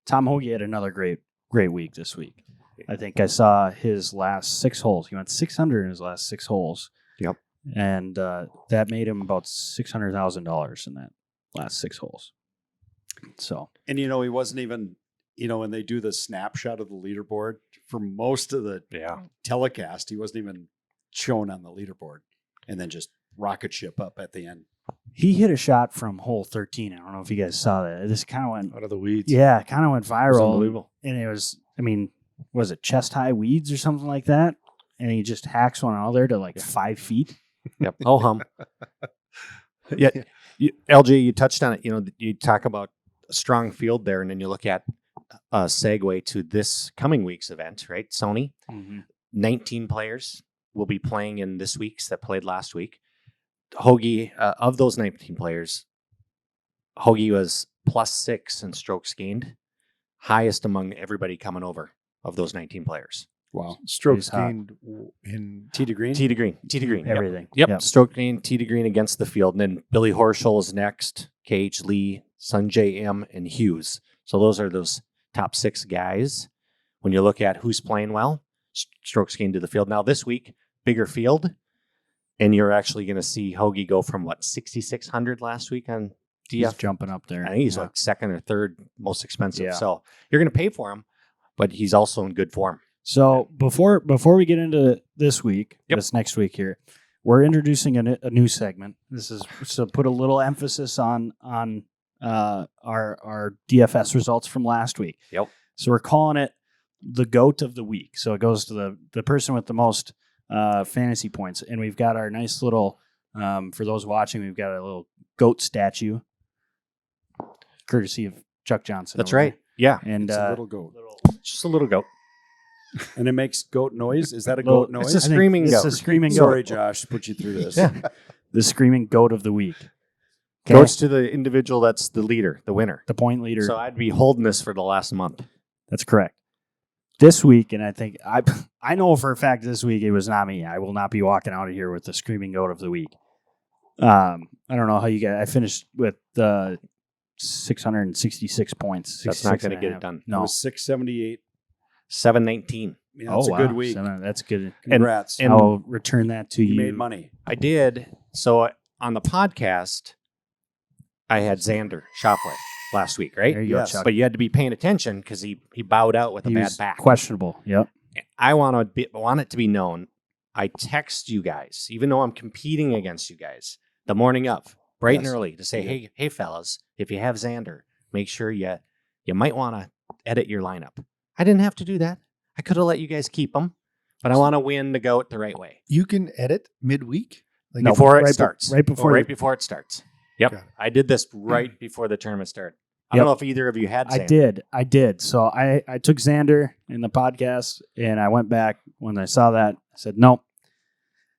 Tom Hoagie had another great week this week. I think I saw his last 6 holes. He went 600 in his last 6 holes. Yep. And that made him about $600,000 in that last 6 holes. So, And he wasn't even, when they do the snapshot of the leaderboard for most of the telecast, he wasn't even shown on the leaderboard, and then just rocket ship up at the end. he hit a shot from hole 13. I don't know if you guys saw that. This kind of went Out of the weeds. Yeah, it kind of went viral. Unbelievable. And it was, was it chest high weeds or something like that? And he just hacks one out there to like 5 feet. Yep. Oh, hum. Yeah. LJ, you touched on it. You talk about a strong field there, and then you look at a segue to this coming week's event, right? Sony, 19 players will be playing in this week's that played last week. Hoagie, of those 19 players, Hoagie was +6 in strokes gained, highest among everybody coming over of those 19 players. Wow. Strokes He's hot. gained in Tee to green? Tee to green. Yep. Everything. Yep. Stroke green, tee to green against the field. And then Billy Horschel is next, Cage, Lee, Sanjay M, and Hughes. So those are those top 6 guys. When you look at who's playing well, strokes gained to the field. Now this week, bigger field, and you're actually going to see Hoagie go from 6,600 last week on He's DF. jumping up there. I think he's like second or third most expensive. So you're going to pay for him, but he's also in good form. So before we get into this week, this next week here, we're introducing a new segment. This is to put a little emphasis on our DFS results from last week. Yep. So we're calling it the GOAT of the week. So it goes to the person with the most fantasy points, and we've got our nice little for those watching, we've got a little goat statue, courtesy of Chuck Johnson. That's right. Yeah, and It's a little goat. just a little goat. And it makes goat noise? Is that a goat noise? It's a screaming goat. It's a screaming goat. Sorry, Josh, to put you through this. The screaming goat of the week. Okay? Goes to the individual that's the leader, the winner. The point leader. So I'd be holding this for the last month. That's correct. This week, and I think I know for a fact this week it was not me. I will not be walking out of here with the screaming goat of the week. I don't know how you guys. I finished with 666 points. That's not going to get it done. It No. was 678. 719. Yeah, that's a good week. That's good. Congrats. And I'll return that to you you. made money. I did. So on the podcast, I had Xander Schauffele last week, right? There you Yes. go, Chuck. But you had to be paying attention because he bowed out with a He bad was back. questionable. Yep. I want it to be known. I text you guys, even though I'm competing against you guys, the morning of, bright and Yes. early, to say, hey, fellas, if you have Xander, make sure you might want to edit your lineup. I didn't have to do that. I could have let you guys keep them, but I want to win the goat the right way. You can edit midweek. Like No, Before it right be- starts. right before right the- before it starts. Yep. Got it. I did this right before the tournament started. I Yep. don't know if either of you had Xander. I did. So I took Xander in the podcast, and I went back when I saw that. I said, nope.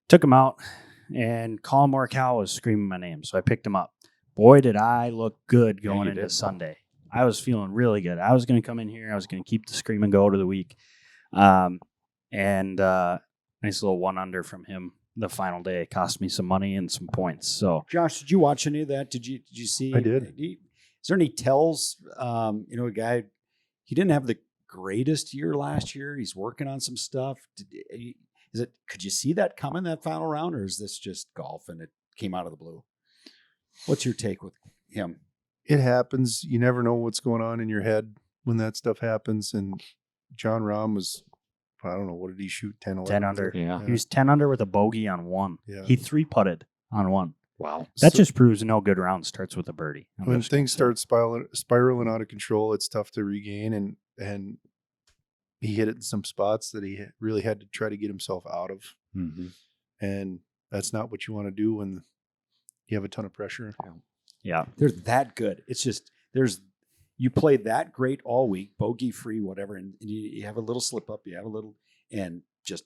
Took him out, and Colin Morikawa was screaming my name, so I picked him up. Boy, did I look good going you into did. Sunday. I was feeling really good. I was going to come in here. I was going to keep the screaming goat of the week. Nice little 1 under from him the final day. It cost me some money and some points. So Josh, did you watch any of that? Did you see? I did. Is there any tells? A guy, he didn't have the greatest year last year. He's working on some stuff. Could you see that coming that final round, or is this just golf and it came out of the blue? What's your take with him? It happens. You never know what's going on in your head when that stuff happens. And John Rahm was, I don't know, what did he shoot? 10, 11? 10 under. Yeah. He was 10 under with a bogey on 1. Yeah. He 3-putted on 1. Wow. That So- just proves no good round starts with a birdie. I'm when just gonna things say. start spiraling out of control, it's tough to regain. And he hit it in some spots that he really had to try to get himself out of. Mm-hmm. And that's not what you want to do when you have a ton of pressure. Yeah. They're that good. It's just you played that great all week, bogey free, whatever, and you have a little slip up, you have a little, and just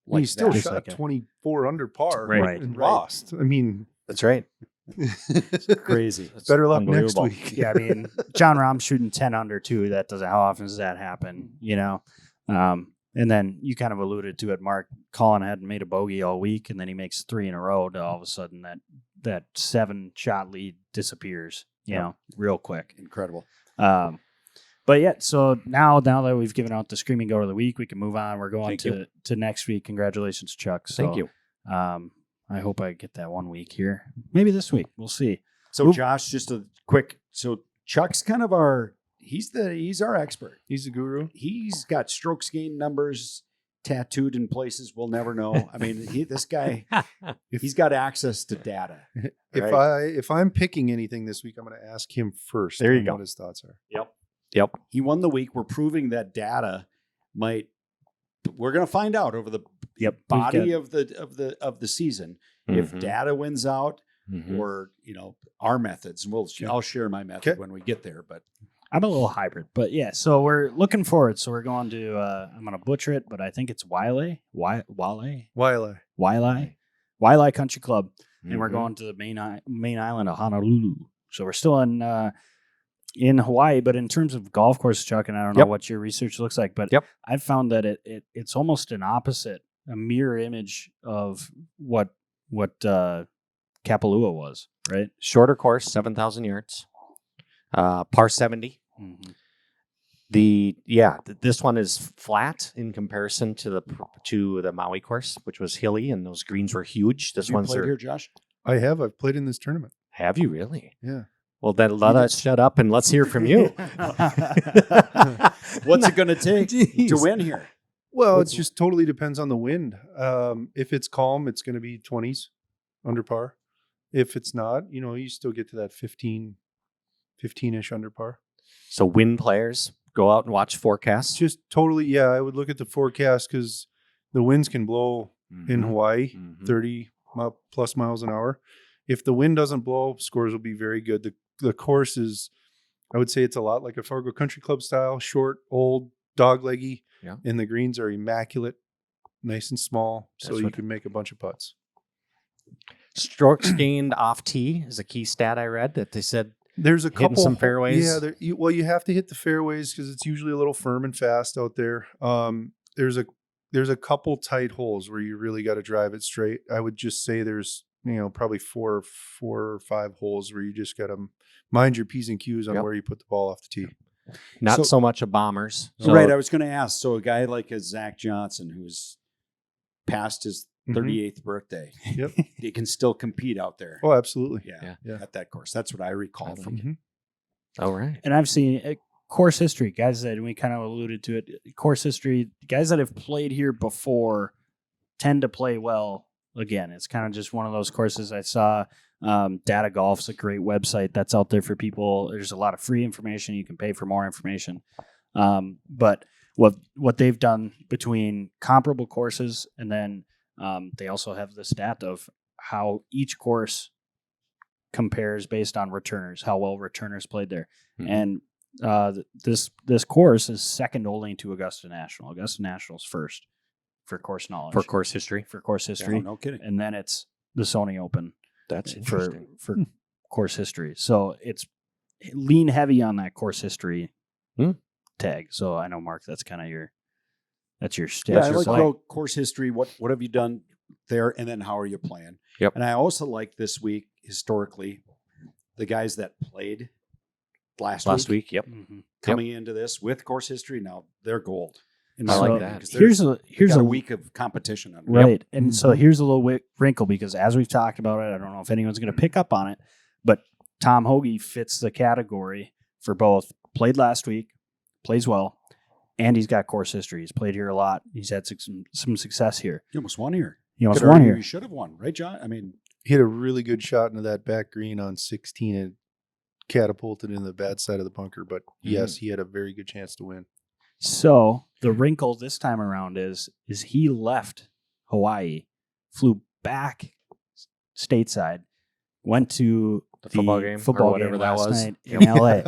He still that. shot 24 under par Right. and Right. lost. I mean, That's right. Crazy. That's better luck next unbelievable. week. Yeah, I mean, John Rahm's shooting 10 under too. That doesn't. How often does that happen? You know, and then you kind of alluded to it. Mark Collin hadn't made a bogey all week, and then he makes 3 in a row. To all of a sudden, that 7-shot lead disappears. You know, real quick. Incredible. But yeah, so now that we've given out the screaming goat of the week, we can move on. We're going Thank to next week. Congratulations, Chuck. So, Thank you. I hope I get that 1 week here. Maybe this week. We'll see. So Oop. Josh, just a quick. So Chuck's kind of he's our expert. He's the guru. He's got strokes gained numbers tattooed in places we'll never know. I mean, this guy, he's got access to data. If I'm picking anything this week, I'm going to ask him first. There you on go. What his thoughts are. Yep. He won the week. We're proving that data might. We're going to find out over the body of the season if data wins out or our methods. And I'll share my method when we get there. But I'm a little hybrid, but yeah. So we're looking forward. So we're going to. I'm going to butcher it, but I think it's Waialae Country Club, and we're going to the main island of Honolulu. So we're still in Hawaii, but in terms of golf course, Chuck, and I don't know what your research looks like, but I've found that it's almost an opposite, a mirror image of what Kapalua was, right? Shorter course, 7,000 yards, par 70. Mm-hmm. This one is flat in comparison to the Maui course, which was hilly and those greens were huge. This one's here, Josh. I've played in this tournament. Have you really? Yeah. Well, then let us shut up and let's hear from you. What's it going to take to win here? Well, it just totally depends on the wind. If it's calm, it's going to be 20s under par. If it's not, you still get to that 15-ish under par. So wind players, go out and watch forecasts. Just totally, I would look at the forecast because the winds can blow in Hawaii 30 plus miles an hour. If the wind doesn't blow, scores will be very good. The course is, I would say it's a lot like a Fargo Country Club style, short, old, dog-leggy, and the greens are immaculate, nice and small, so you can make a bunch of putts. Strokes gained off tee is a key stat I read that they said there's a couple some fairways. Yeah, you have to hit the fairways because it's usually a little firm and fast out there. There's a couple tight holes where you really got to drive it straight. I would just say there's probably four or five holes where you just got to mind your P's and Q's on where you put the ball off the tee. Not so much a bombers. So, right. I was going to ask. So a guy like a Zach Johnson, who's past his 38th birthday, he can still compete out there. Oh, absolutely. Yeah. At that course. That's what I recall from him. All right. And I've seen course history, guys that we kind of alluded to it. Course history, guys that have played here before tend to play well again. It's kind of just one of those courses I saw. Data Golf's a great website that's out there for people. There's a lot of free information. You can pay for more information. But what they've done between comparable courses and then they also have the stat of how each course compares based on returners, how well returners played there. And this course is second only to Augusta National. Augusta National's first for course knowledge. For course history. Yeah, no kidding. And then it's the Sony Open. That's interesting. For course history. So it's lean heavy on that course history tag. So I know, Mark, that's kind of your stat. Yeah, I like about course history. What have you done there? And then how are you playing? Yep. And I also like this week, historically, the guys that played last week. Yep. Coming into this with course history, now they're gold. I like that. Here's a week of competition on right. And so here's a little wrinkle because as we've talked about it, I don't know if anyone's going to pick up on it, but Tom Hoagie fits the category for both played last week, plays well, and he's got course history. He's played here a lot. He's had some success here. You almost won here. He should have won, right, John? I mean, he had a really good shot into that back green on 16 and catapulted into the bad side of the bunker. But yes, he had a very good chance to win. So the wrinkle this time around is he left Hawaii, flew back stateside, went to The football game football or whatever game that last was night in LA.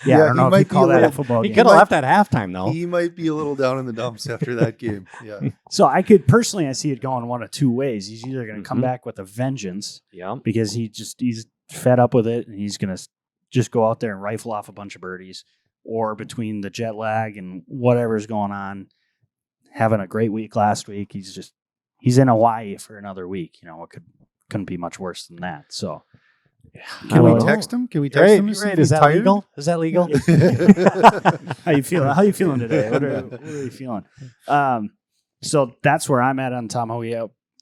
I don't know if you call that a football He game. could have left at halftime though. He might be a little down in the dumps after that game. Yeah. So I see it going one of two ways. He's either going to come Mhm. back with a vengeance Yeah. because he's fed up with it and he's going to just go out there and rifle off a bunch of birdies, or between the jet lag and whatever's going on, having a great week last week, he's in Hawaii for another week. It couldn't be much worse than that. So Can we text him? Can we text him? Right. Is that legal? Is that legal? how you feeling? How you feeling today? What are you feeling? So that's where I'm at on Tom Hoey.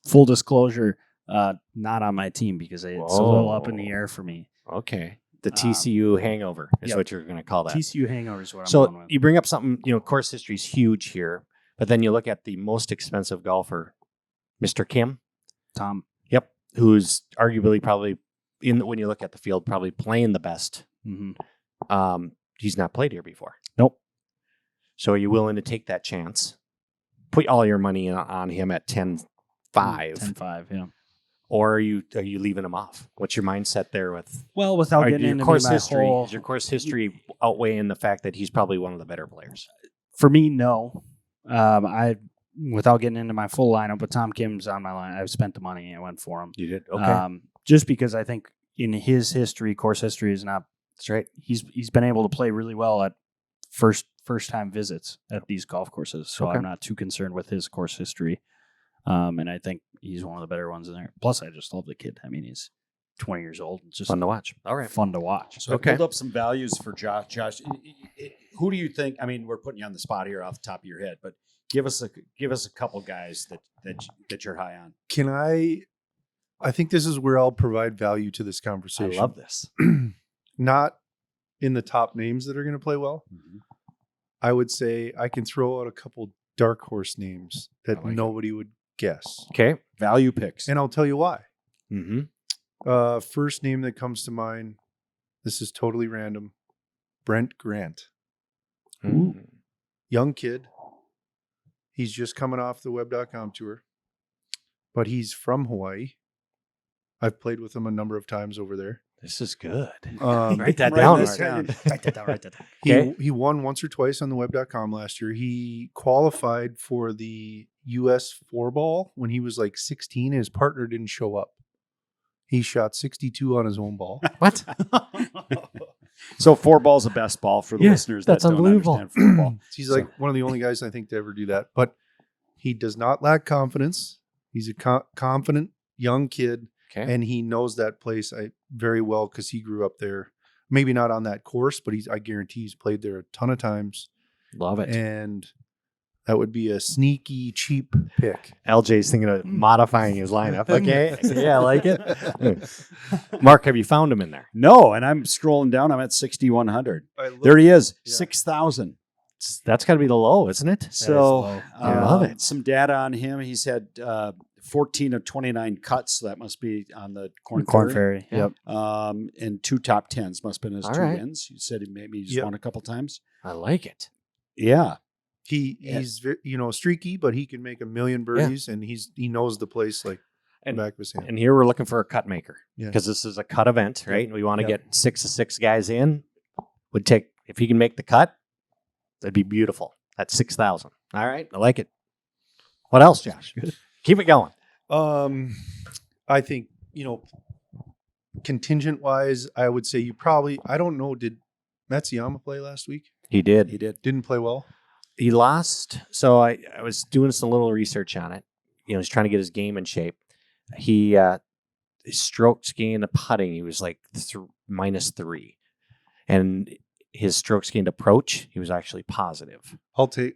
Full disclosure, not on my team because it's a little up in the air for me. Okay. The TCU hangover is yep. what you're going to call that. TCU hangover is what I'm going with. You bring up something, course history is huge here, but then you look at the most expensive golfer, Mr. Kim. Tom. Yep. Who's arguably probably, when you look at the field, probably playing the best. Mm-hmm. He's not played here before. Nope. So are you willing to take that chance? Put all your money on him at 10-5. 10-5, yeah. Or are you leaving him off? What's your mindset there with? Well, without getting into course my history, whole, is your course history outweighing the fact that he's probably one of the better players? For me, no. Without getting into my full lineup, but Tom Kim's on my line. I've spent the money and I went for him. You did? Okay. Just because I think in his history, course history is not. That's right. He's been able to play really well at first time visits at these golf courses, so Okay. I'm not too concerned with his course history. And I think he's one of the better ones in there. Plus, I just love the kid. I mean, he's 20 years old. It's just Fun to watch. All right. fun to watch. So I pulled up some values for Josh. Josh, who do you think? I mean, we're putting you on the spot here off the top of your head, but give us a couple guys that you're high on. Can I think this is where I'll provide value to this conversation. I love this. Not in the top names that are going to play well. Mm-hmm. I would say I can throw out a couple dark horse names that like nobody would guess. Okay. Value picks. And I'll tell you why. Mm-hmm. First name that comes to mind, this is totally random, Brent Grant. Ooh. Young kid. He's just coming off the web.com tour, but he's from Hawaii. I've played with him a number of times over there. This is good. Write that Write down. this down. Write that down. Write that down. Okay. He won once or twice on the web.com last year. He qualified for the US 4-ball when he was like 16. His partner didn't show up. He shot 62 on his own ball. What? So 4-ball's the best ball for the Yeah, listeners that's that don't unbelievable. understand 4-ball. He's like one of the only guys I think to ever do that. But he does not lack confidence. He's a confident young kid. Okay. And he knows that place very well because he grew up there. Maybe not on that course, but I guarantee he's played there a ton of times. Love it. And that would be a sneaky, cheap pick. LJ's thinking of modifying his lineup. Okay. Yeah, I like it. Mark, have you found him in there? No, and I'm scrolling down. I'm at 6,100. There he is, 6,000. That's got to be the low, isn't it? So I love it. Some data on him. He's had 14 of 29 cuts. So that must be on the Corn Fairy. Yeah. Yep. And 2 top 10s must have been his All 2 right. wins. You said he's Yep. won a couple times. I like it. Yeah. He's streaky, but he can make a million birdies, and he knows the place like And- the back of his hand. And here we're looking for a cut maker Yeah. because this is a cut event, right? We want to Yep. get 6 of 6 guys in. If he can make the cut, that'd be beautiful. That's 6,000. All right. I like it. What else, Josh? Keep it going. I think, contingent wise, I would say I don't know, did Matsuyama play last week? He did. He did. Didn't play well. He lost. So I was doing some little research on it. He's trying to get his game in shape. His strokes gained to putting, he was like -3. And his strokes gained approach, he was actually positive. I'll take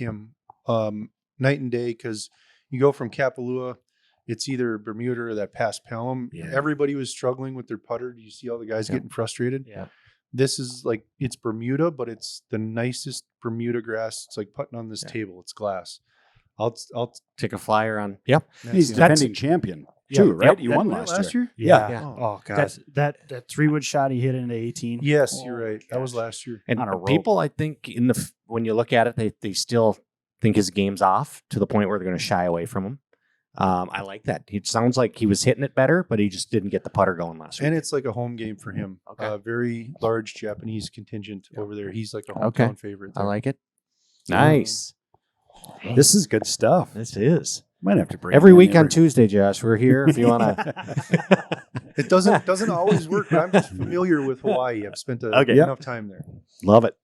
him night and day because you go from Kapalua, it's either Bermuda or that past Pelham. Yeah. Everybody was struggling with their putter. You see all the guys getting frustrated. Yeah. This is like, it's Bermuda, but it's the nicest Bermuda grass. It's like putting on this table. It's glass. I'll Take a flyer on. Yep. He's That's- defending champion Yeah. too, right? Yep. He won last year. Yeah. Yeah. Oh god, that 3-wood shot he hit into 18. Yes, Oh, you're right. That was last year. And On a rope. people, I think, when you look at it, they still think his game's off to the point where they're going to shy away from him. I like that. It sounds like he was hitting it better, but he just didn't get the putter going last week. And it's like a home game for him. Okay. Very large Japanese contingent over there. He's like a hometown Okay. favorite. I there. like it. Nice. This is good stuff. This is. Might have to bring Every him in week on Tuesday, Josh, we're here if you want to. It doesn't always work, but I'm just familiar with Hawaii. I've spent enough time there. Love it.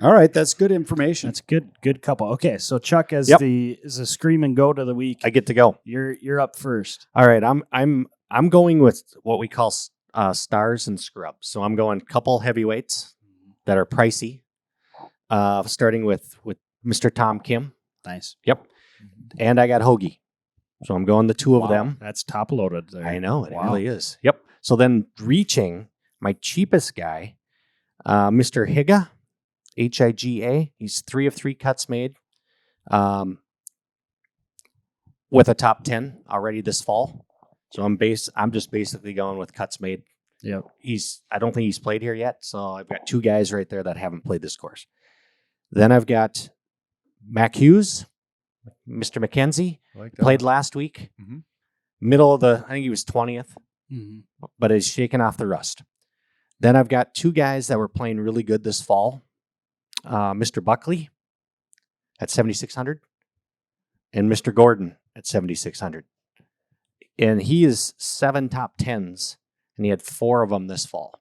All right, that's good information. That's good couple. Okay, so Chuck as Yep. the scream and go to the week. I get to go. You're up first. All right, I'm going with what we call stars and scrubs. So I'm going couple heavyweights that are pricey. Starting with Mr. Tom Kim. Nice. Yep. And I got Hoagie. So I'm going the two of them. That's top loaded there. I know, it Wow. really is. Yep. So then reaching my cheapest guy, Mr. Higa, Higa. He's 3 of 3 cuts made with a top 10 already this fall. So I'm just basically going with cuts made. Yep. I don't think he's played here yet. So I've got 2 guys right there that haven't played this course. Then I've got Mac Hughes, Mr. McKenzie, I like that played one. last week. Mhm. Middle of I think he was 20th, Mhm. but is shaking off the rust. Then I've got 2 guys that were playing really good this fall. Mr. Buckley at 7,600 and Mr. Gordon at 7,600. And he is 7 top 10s, and he had 4 of them this fall.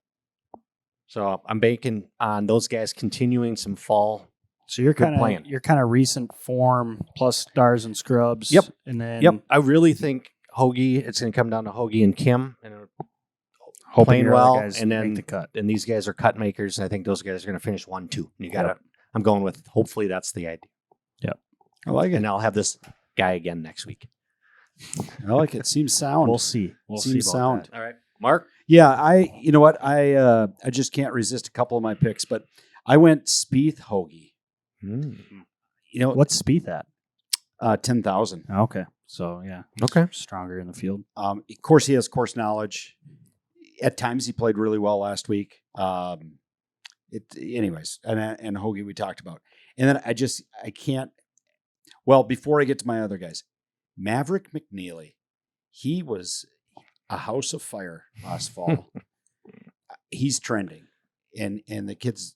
So I'm banking on those guys continuing some fall. So you're Good plan. kind of recent form plus stars and scrubs. Yep. And then Yep. I really think Hoagie, it's going to come down to Hoagie and Kim. And hoping playing your other well, guys and make then the cut. and these guys are cut makers, and I think those guys are going to finish 1-2. You got to. I'm going with. Hopefully, that's the idea. I like it. And I'll have this guy again next week. I like it. Seems sound. We'll see. We'll see Seems about sound. that. All right, Mark. Yeah, you know what? I just can't resist a couple of my picks, but I went Spieth Hoagie. You know, What's Spieth at? 10,000. Okay. So yeah. Okay. Stronger in the field. Of course, he has course knowledge. At times, he played really well last week. Anyways, and Hoagie we talked about, and then I can't. Well, before I get to my other guys, Maverick McNeely, he was a house of fire last fall. He's trending, and the kid's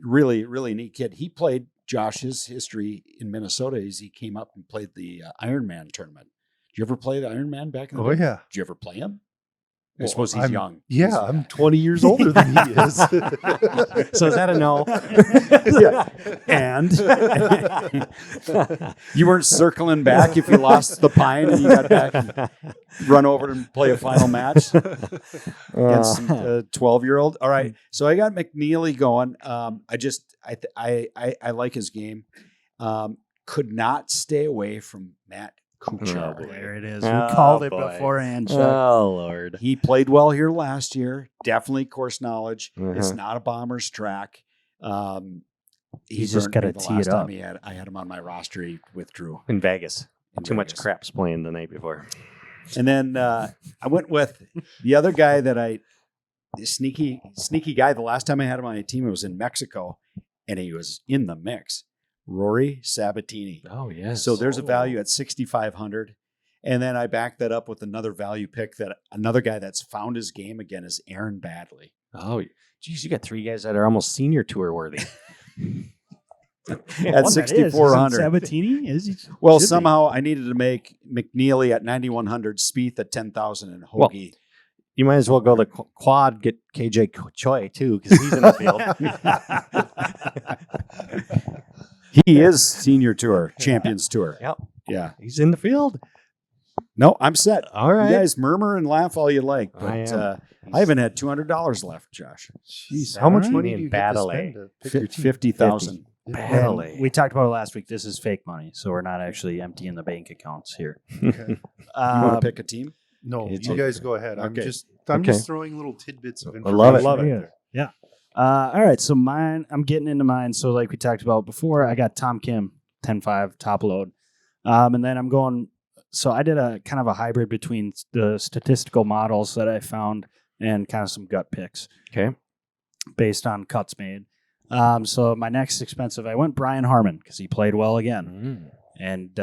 really really neat kid. He played Josh's history in Minnesota as he came up and played the Ironman tournament. Did you ever play the Ironman back in the Oh day? yeah. Did you ever play him? I Well, suppose he's I'm- young. Yeah, I'm 20 years older than he is. So is that a no? And you weren't circling back if you lost the pine and you got back and run over and play a final match against some 12-year-old. All right, so I got McNeely going. I like his game. Could not stay away from Matt Kuchar. Oh, boy. There it is. Oh, We called it boy. beforehand, Chuck. Oh Lord. He played well here last year. Definitely course knowledge. It's Mhm. not a bomber's track. He's just burned me gotta the tee last it time up. I had him on my roster. He withdrew. In Vegas. in Too much Vegas. craps playing the night before. And then I went with the other guy the sneaky guy. The last time I had him on a team, it was in Mexico, and he was in the mix. Rory Sabatini. Oh yes. So there's a value at 6,500. And then I backed that up with another value pick that another guy that's found his game again is Aaron Badley. Oh, geez, you got 3 guys that are almost senior tour worthy. At 6,400. Sabatini? Is he? Well, Should be. somehow I needed to make McNeely at 9,100, Spieth at 10,000, and Hoagie. You might as well go the quad, get KJ Choi too, because he's in the field. He is senior tour, champions tour. Yep. Yeah. He's in the field. No, I'm set. All right. You guys murmur and laugh all you like, I but am. I haven't had $200 left, Josh. Jeez, All how much right. money In do you get to Battle spend to pick Fi- your team? 50,000. Battle. And we talked about it last week. This is fake money, so we're not actually emptying the bank accounts here. Okay. You want Uh, to pick a team? No, It's you okay. guys go ahead. I'm Okay. just Okay. throwing little tidbits of I information. love it. Love it. out there. all right, so mine. I'm getting into mine. So like we talked about before, I got Tom Kim 10-5 top load, and then I'm going. So I did a kind of a hybrid between the statistical models that I found and kind of some gut picks. Okay. Based on cuts made. So my next expensive, I went Brian Harmon because he played well again, and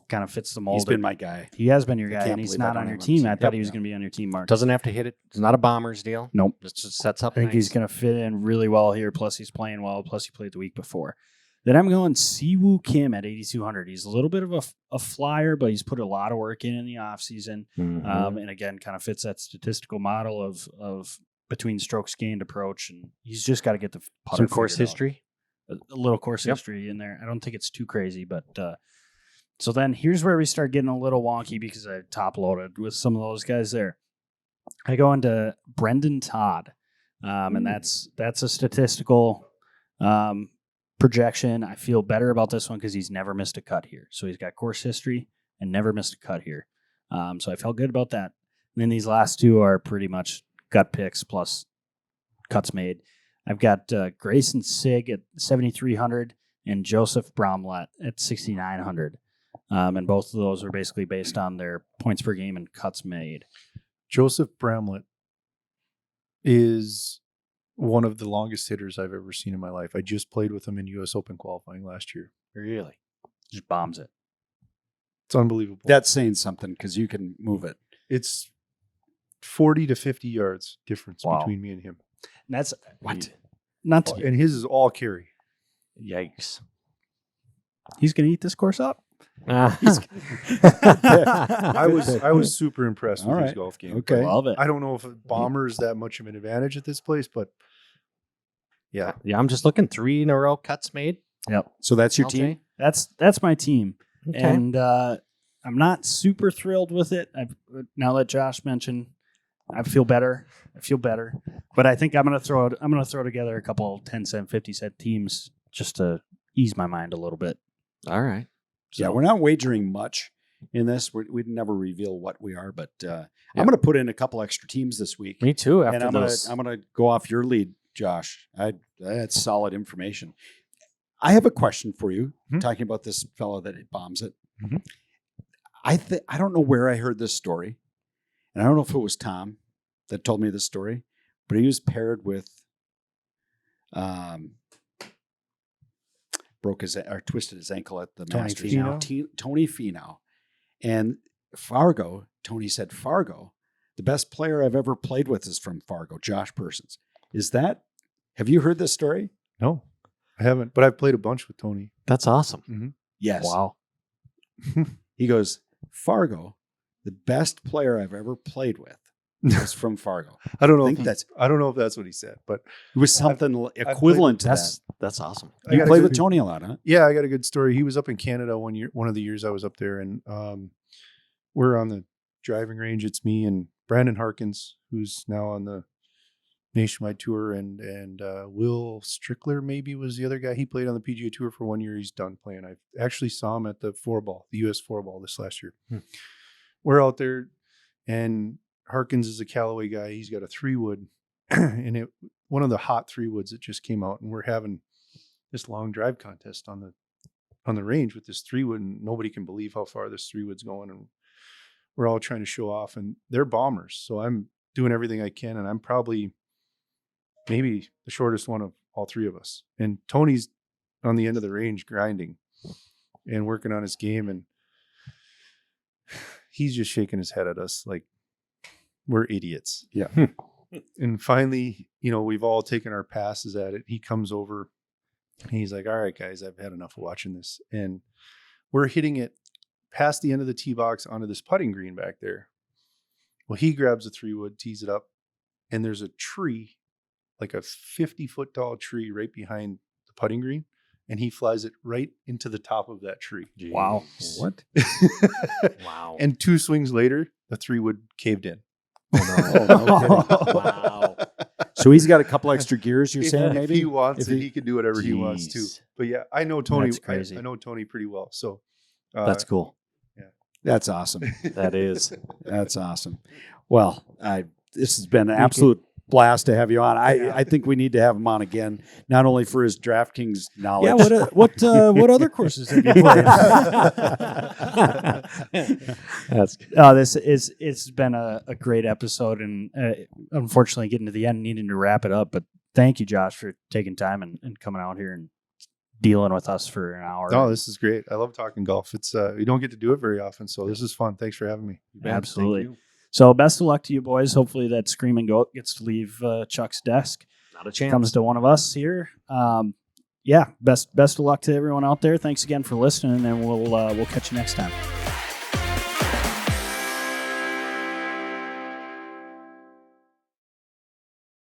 kind of fits the mold. He's been my guy. He has been your I guy, can't and he's believe I not don't on your have him. team. I thought Yep. he was going to be on your team, Mark. Doesn't have to hit it. It's not a Bombers deal. Nope. It just sets up. I think nice. he's going to fit in really well here. Plus, he's playing well. Plus, he played the week before. Then I'm going Siwoo Kim at 8,200. He's a little bit of a flyer, but he's put a lot of work in the offseason. Mhm. And again, kind of fits that statistical model of between strokes gained approach. And he's just got to get the putter Some course figured out. history. A little course history in there. I don't think it's too crazy, but so then here's where we start getting a little wonky because I top loaded with some of those guys there. I go into Brendan Todd, and that's a statistical projection. I feel better about this one because he's never missed a cut here. So he's got course history and never missed a cut here. So I felt good about that. And then these last two are pretty much gut picks plus cuts made. I've got Grayson Sig at 7,300 and Joseph Bromlett at 6,900. And both of those are basically based on their points per game and cuts made. Joseph Bramlett is one of the longest hitters I've ever seen in my life. I just played with him in U.S. Open qualifying last year. Really? Just bombs it. It's unbelievable. That's saying something because you can move it. It's 40 to 50 yards difference Wow. between me and him. And that's What? not to, And his is all carry. Yikes. he's going to eat this course up. I was super impressed with All his right. golf game. Okay. Love it. I don't know if a bomber is that much of an advantage at this place, but yeah. Yeah, I'm just looking 3 in a row cuts made. Yep. So that's your Okay. team? That's my team. Okay. And I'm not super thrilled with it. Now that Josh mentioned, I feel better. But I think I'm gonna throw together a couple 10-cent, 50-cent teams just to ease my mind a little bit. All right. Yeah, So- we're not wagering much in this. We'd never reveal what we are, but I'm going to put in a couple extra teams this week. Me too. And After I'm those. gonna go off your lead, Josh. That's solid information. I have a question for you. Talking about this fellow that bombs it. Mhm. I don't know where I heard this story, and I don't know if it was Tom that told me this story, but he was paired with twisted his ankle at the Tony Masters. Finau. Tony Finau, and Fargo. Tony said Fargo. The best player I've ever played with is from Fargo, Josh Persons. Have you heard this story? No, I haven't, but I've played a bunch with Tony. That's awesome. Yes. Wow. He goes, Fargo, the best player I've ever played with was from Fargo. I don't know. I think I don't know if that's what he said, but It was something equivalent to that. That's awesome. I You got a played good- with Tony a lot, huh? Yeah, I got a good story. He was up in Canada one of the years I was up there, and we're on the driving range. It's me and Brandon Harkins, who's now on the nationwide tour, and Will Strickler maybe was the other guy. He played on the PGA Tour for 1 year. He's done playing. I actually saw him at the U.S. 4-ball this last year. We're out there, and Harkins is a Callaway guy. He's got a 3-wood, and one of the hot 3-woods that just came out, and we're having this long drive contest on the range with this 3-wood, and nobody can believe how far this 3-wood's going, and we're all trying to show off, and they're bombers. So I'm doing everything I can, and I'm probably maybe the shortest one of all three of us. And Tony's on the end of the range grinding and working on his game, and he's just shaking his head at us like we're idiots. Yeah. And finally, we've all taken our passes at it. He comes over and he's like, all right, guys, I've had enough of watching this. And we're hitting it past the end of the tee box onto this putting green back there. Well, he grabs a 3-wood, tees it up, and there's a tree, like a 50-foot tall tree right behind the putting green. And he flies it right into the top of that tree. Wow. What? Wow. And 2 swings later, the 3-wood caved in. Oh, no kidding. Wow. So he's got a couple extra gears, you're saying, If maybe? he wants If it, he can do whatever he wants to. Jeez. But yeah, I know Tony. That's crazy. I know Tony pretty well. So That's cool. That's awesome. That is. That's awesome. Well, this has been an absolute blast to have you on. I think we need to have him on again, not only for his DraftKings knowledge. Yeah. What other courses have you played? That's It's been a great episode, and unfortunately getting to the end, needing to wrap it up. But thank you, Josh, for taking time and coming out here and dealing with us for an hour. Oh, this is great. I love talking golf. It's you don't get to do it very often, so this is fun. Thanks for having me. Absolutely. Thank you. So best of luck to you boys. Hopefully that Screaming Goat gets to leave Chuck's desk. Not a chance. Comes to one of us here. Yeah, best of luck to everyone out there. Thanks again for listening, and we'll catch you next time.